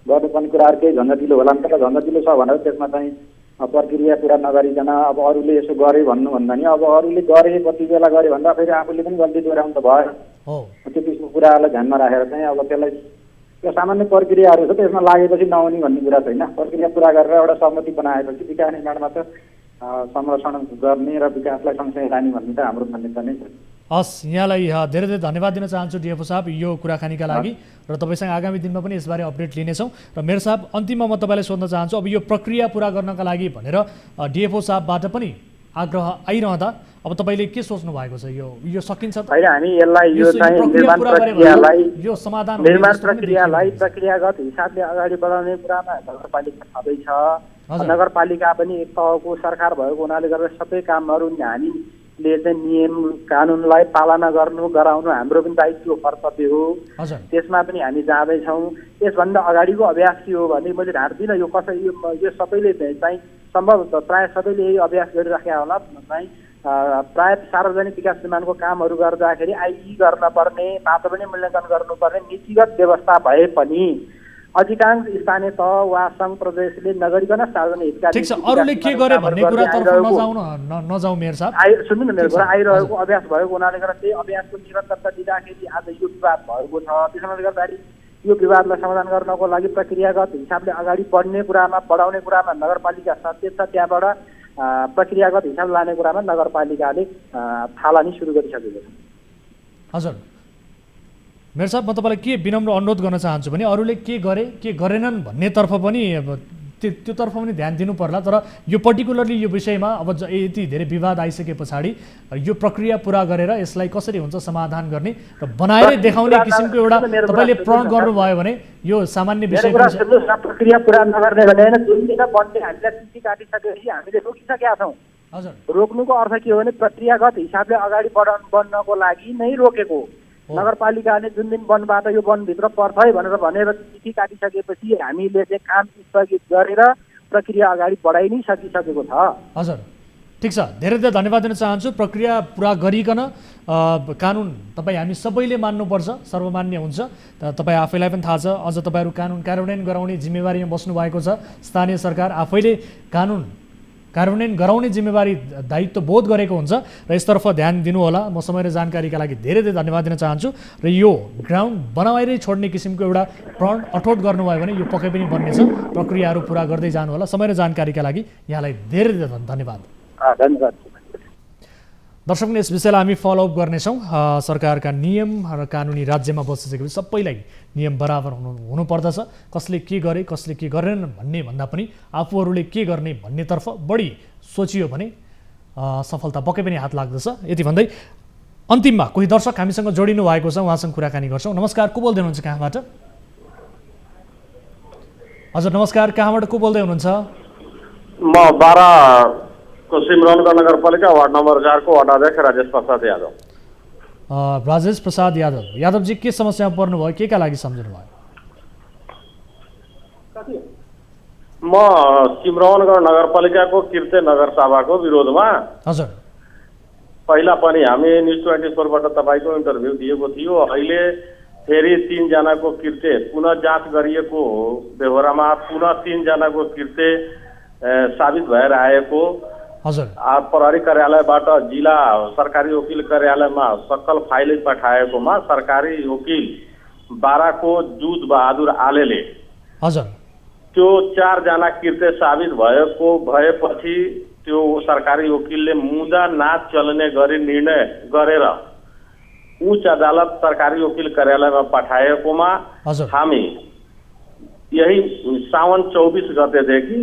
गर्नुपर्ने कुराहरू केही झन्झटिलो होला नि त। झन्झटिलो छ भनेर त्यसमा चाहिँ प्रक्रिया पुरा नगरिकन अब अरूले यसो गरे भन्नुभन्दा नि अब अरूले गरे कति बेला गरे भन्दा फेरि आफूले पनि गल्ती दोहोऱ्याउनु त भयो। त्यो किसिमको कुराहरूलाई ध्यानमा राखेर चाहिँ अब त्यसलाई त्यो सामान्य प्रक्रियाहरू छ त्यसमा लागेपछि नहुने भन्ने कुरा छैन। प्रक्रिया पुरा गरेर एउटा सहमति बनाएपछि विकास निर्माणमा त संरक्षण गर्ने र विकासलाई सँगसँगै लाने भन्ने त हाम्रो मान्यता नै छ। हस्, यहाँलाई धेरै धेरै धन्यवाद दिन चाहन्छु डिएफओ साहब यो कुराकानीका लागि र तपाईँसँग आगामी दिनमा पनि यसबारे अपडेट लिनेछौँ। र मेयर साहब अन्तिममा म तपाईँलाई सोध्न चाहन्छु, अब यो प्रक्रिया पुरा गर्नका लागि भनेर डिएफओ साहबबाट पनि आग्रह आइरहँदा अब तपाईँले के सोच्नु भएको छ? यो सकिन्छ त? होइन, हामी यसलाई यो चाहिँ निर्माण प्रक्रियालाई यो समाधान निर्माण प्रक्रियालाई प्रक्रियागत हिसाबले अगाडि बढाउने कुरामा नगरपालिका छँदैछ। नगरपालिका पनि एक तहको सरकार भएको हुनाले गर्दा सबै कामहरू हामीले चाहिँ नियम कानुनलाई पालना गराउनु हाम्रो पनि दायित्व कर्तव्य हो। त्यसमा पनि हामी जाँदैछौँ। यसभन्दा अगाडिको अभ्यास के हो भने मैले ढाँट्दिनँ, यो यो सबैले चाहिँ सम्भव प्रायः सबैले यही अभ्यास गरिराखेका होला। चाहिँ प्रायः सार्वजनिक विकास निर्माणको कामहरू गर्दाखेरि आइई गर्न पर्ने, पातो पनि मूल्याङ्कन गर्नुपर्ने नीतिगत व्यवस्था भए पनि अधिकांश स्थानीय तह वा सङ्घ प्रदेशले नगरिकन सार्वजनिक हितका ठीक छ, अरूले के गरे भन्ने कुरातर्फ नजाउँ मेयर साहब। सुन्नु न, मेरो कुरा आइरहेको अभ्यास भएको हुनाले गर्दा त्यही अभ्यासको निरन्तरता दिँदाखेरि आज यो विवाद भएको छ। त्यसैले गर्दाखेरि यो विवादलाई समाधान गर्नको लागि प्रक्रियागत हिसाबले अगाडि बढ्ने कुरामा, बढाउने कुरामा नगरपालिका सचेत छ। त्यहाँबाट प्रक्रियागत हिसाब लाने कुरामा नगरपालिकाले थालनी सुरु गरिसकेको छ। हजुर मेयर साहब, म तपाईँलाई के विनम्र अनुरोध गर्न चाहन्छु भने अरूले के गरे के गरेनन् भन्नेतर्फ पनि त्योतर्फ पनि ध्यान दिनु पर्ला। तर यो पर्टिकुलरली यो विषयमा अब यति धेरै विवाद आइसके पछाडि यो प्रक्रिया पुरा गरेर यसलाई कसरी हुन्छ समाधान गर्ने र बनाएर देखाउने किसिमको एउटा तपाईँले प्रण गर्नुभयो भने यो सामान्य विषय प्रक्रिया पुरा नगर्ने भने होइन, जुन दिन बन्ने हामीलाई चिठी काटिसकेपछि हामीले रोकिसकेका छौँ। हजुर, रोक्नुको अर्थ के हो भने प्रक्रियागत हिसाबले अगाडि बढ्नको लागि नै रोकेको। नगरपालिकाले जुन दिन वनबाट यो वनभित्र पर्छ है भनेर चिठी काटिसकेपछि हामीले चाहिँ काम स्थगित गरेर प्रक्रिया अगाडि बढाइ नै सकिसकेको छ। हजुर, ठिक छ, धेरै धेरै धन्यवाद दिन चाहन्छु। प्रक्रिया पुरा गरिकन कानुन तपाईँ हामी सबैले मान्नुपर्छ, सर्वमान्य हुन्छ। तपाईँ आफैलाई पनि थाहा छ, अझ तपाईँहरू कानुन कार्यान्वयन गराउने जिम्मेवारीमा बस्नु भएको छ। स्थानीय सरकार आफैले कानुन कार्यान्वयन गराउने जिम्मेवारी दायित्व बोध गरेको हुन्छ र यसतर्फ ध्यान दिनु होला। म समय र जानकारीका लागि धेरै धेरै धन्यवाद दिन चाहन्छु। र यो ग्राउन्ड बनाएरै छोड्ने किसिमको एउटा प्रण अठोट गर्नुभयो भने यो पक्कै पनि बन्नेछ। प्रक्रियाहरू पुरा गर्दै जानु होला। समय र जानकारीका लागि यहाँलाई धेरै धेरै धन्यवाद। धन्यवाद दर्शक, यस विषयलाई हामी फलोअप गर्नेछौँ। सरकारका नियम र कानुनी राज्यमा बसिसकेपछि सबैलाई नियम बराबर हुनुपर्दछ। कसले के गरे कसले के गरेनन् भन्ने भन्दा पनि आफूहरूले के गर्ने भन्नेतर्फ बढी सोचियो भने सफलता पक्कै पनि हात लाग्दछ। यति भन्दै अन्तिममा कोही दर्शक हामीसँग जोडिनु भएको छ, उहाँसँग कुराकानी गर्छौँ। नमस्कार, को बोल्दै हुनुहुन्छ, कहाँबाट? हजुर नमस्कार, कहाँबाट को बोल्दै हुनुहुन्छ? म बारा सिमरौनगढ नगरपालिका वार्ड नम्बर 4 को वार्ड अध्यक्ष राजेश प्रसाद यादव। राजेश प्रसाद यादवजी के समस्यामा पर्नुभयो, के का लागि सम्झनु भयो? म सिमरौनगढ नगरपालिकाको किर्ते नगरसभाको विरोधमा हजुर पहिला पनि हामी न्युज 24बाट तपाईँको इन्टरभ्यू दिएको थियो। अहिले फेरि 3 जनाको किर्ते पुनः जाँच गरिएको बेहोरामा पुनः 3 जनाको किर्ते साबित भएर आएको। हजुर, प्रहरी कार्यालयबाट जिल्ला सरकारी वकिल कार्यालयमा सक्कल फाइल पठाएकोमा सरकारी वकिल बाराको जुद बहादुर आलेले हजुर त्यो 4 जना किर्ते साबित भएपछि त्यो सरकारी वकिलले मुद्दा नाच चल्ने गरी निर्णय गरेर उच्च अदालत सरकारी वकिल कार्यालयमा पठाएकोमा हामी यही साउन 24 गतेदेखि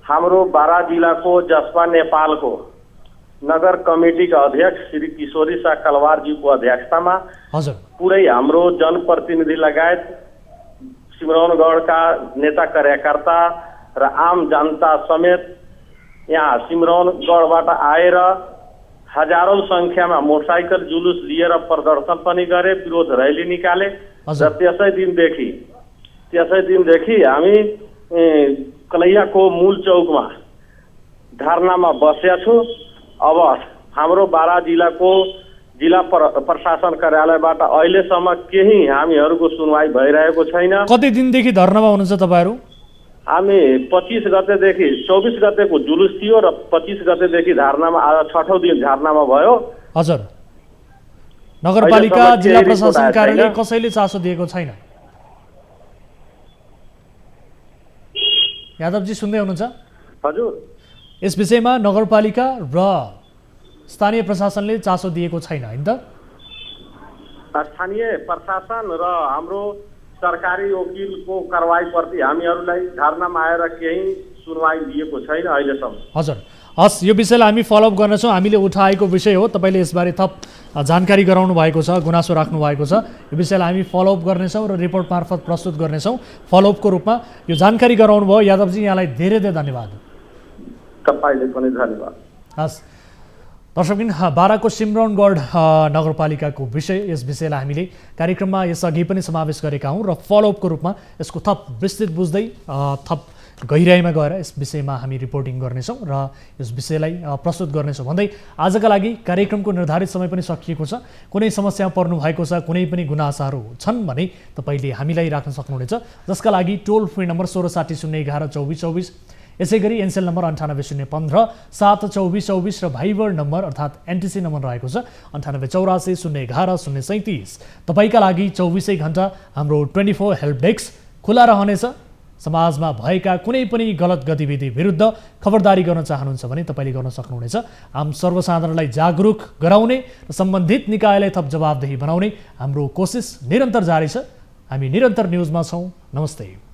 हाम्रो बारा जिल्लाको जसपा नेपालको नगर कमिटीका अध्यक्ष श्री किशोरी शाह कलवारजीको अध्यक्षतामा पुरै हाम्रो जनप्रतिनिधि लगायत सिमरौनगढका नेता कार्यकर्ता र आम जनता समेत यहाँ सिमरौनगढबाट आएर हजारौं संख्यामा मोटरसाइकल जुलुस लिएर प्रदर्शन पनि गरे, विरोध रैली निकाले र त्यसै दिनदेखि हामी कलैयाको मूल चौकमा धरनामा बसेका छौँ। अब हाम्रो बारा जिल्लाको जिल्ला प्रशासन कार्यालयबाट अहिलेसम्म केही हामीहरूको सुनवाई भइरहेको छैन। कति दिनदेखि धरनामा हुनुहुन्छ तपाईँहरू? हामी 25 गतेदेखि 24 गतेको जुलुस थियो र 25 गतेदेखि धरनामा आज 6औं दिन धरनामा भयो। हजुर, नगरपालिका जिल्ला प्रशासन कार्यालय कसैले चासो दिएको छैन? यादवजी सुन्दै हुनुहुन्छ? हजुर, यस विषयमा नगरपालिका र स्थानीय प्रशासनले चासो दिएको छैन हैन त? स्थानीय प्रशासन र हाम्रो सरकारी वकिलको कारवाहीप्रति हामीहरूलाई धरनामा आएर केही सुनवाई लिएको छैन अहिलेसम्म। हजुर, हस्, यो विषयलाई हामी फलोअप गर्नेछौँ। हामीले उठाएको विषय हो, तपाईँले यसबारे थप जानकारी गराउनु भएको छ, गुनासो राख्नु भएको छ। यो विषयलाई हामी फलोअप गर्नेछौँ र रिपोर्ट मार्फत प्रस्तुत गर्नेछौँ फलोअपको रूपमा। यो जानकारी गराउनु भयो यादवजी, यहाँलाई धेरै धेरै धन्यवाद। तपाईँले पनि धन्यवाद। हस् दर्शकबिन, बाराको सिमरौनगढ नगरपालिकाको विषय, यस विषयलाई हामीले कार्यक्रममा यसअघि पनि समावेश गरेका हौँ र फलोअपको रूपमा यसको थप विस्तृत बुझ्दै थप गहिराइमा गएर यस विषयमा हामी रिपोर्टिङ गर्नेछौँ र यस विषयलाई प्रस्तुत गर्नेछौँ भन्दै आजका लागि कार्यक्रमको निर्धारित समय पनि सकिएको छ। कुनै समस्या पर्नु भएको छ, कुनै पनि गुनासाहरू छन् भने तपाईँले हामीलाई राख्न सक्नुहुनेछ, जसका लागि टोल फ्री नम्बर 1660112424, यसै गरी एनसेल नम्बर 9801572424 र भाइबर नम्बर अर्थात् एनटिसी नम्बर रहेको छ 9884011037। तपाईँका लागि 24 घण्टा हाम्रो 24 हेल्प डेस्क खुला रहनेछ। समाजमा भएका कुनै पनि गलत गतिविधि विरुद्ध खबरदारी गर्न चाहनुहुन्छ भने तपाईँले गर्न सक्नुहुनेछ। आम सर्वसाधारणलाई जागरुक गराउने र सम्बन्धित निकायलाई थप जवाबदेही बनाउने हाम्रो कोसिस निरन्तर जारी छ। हामी निरन्तर न्युजमा छौँ। नमस्ते।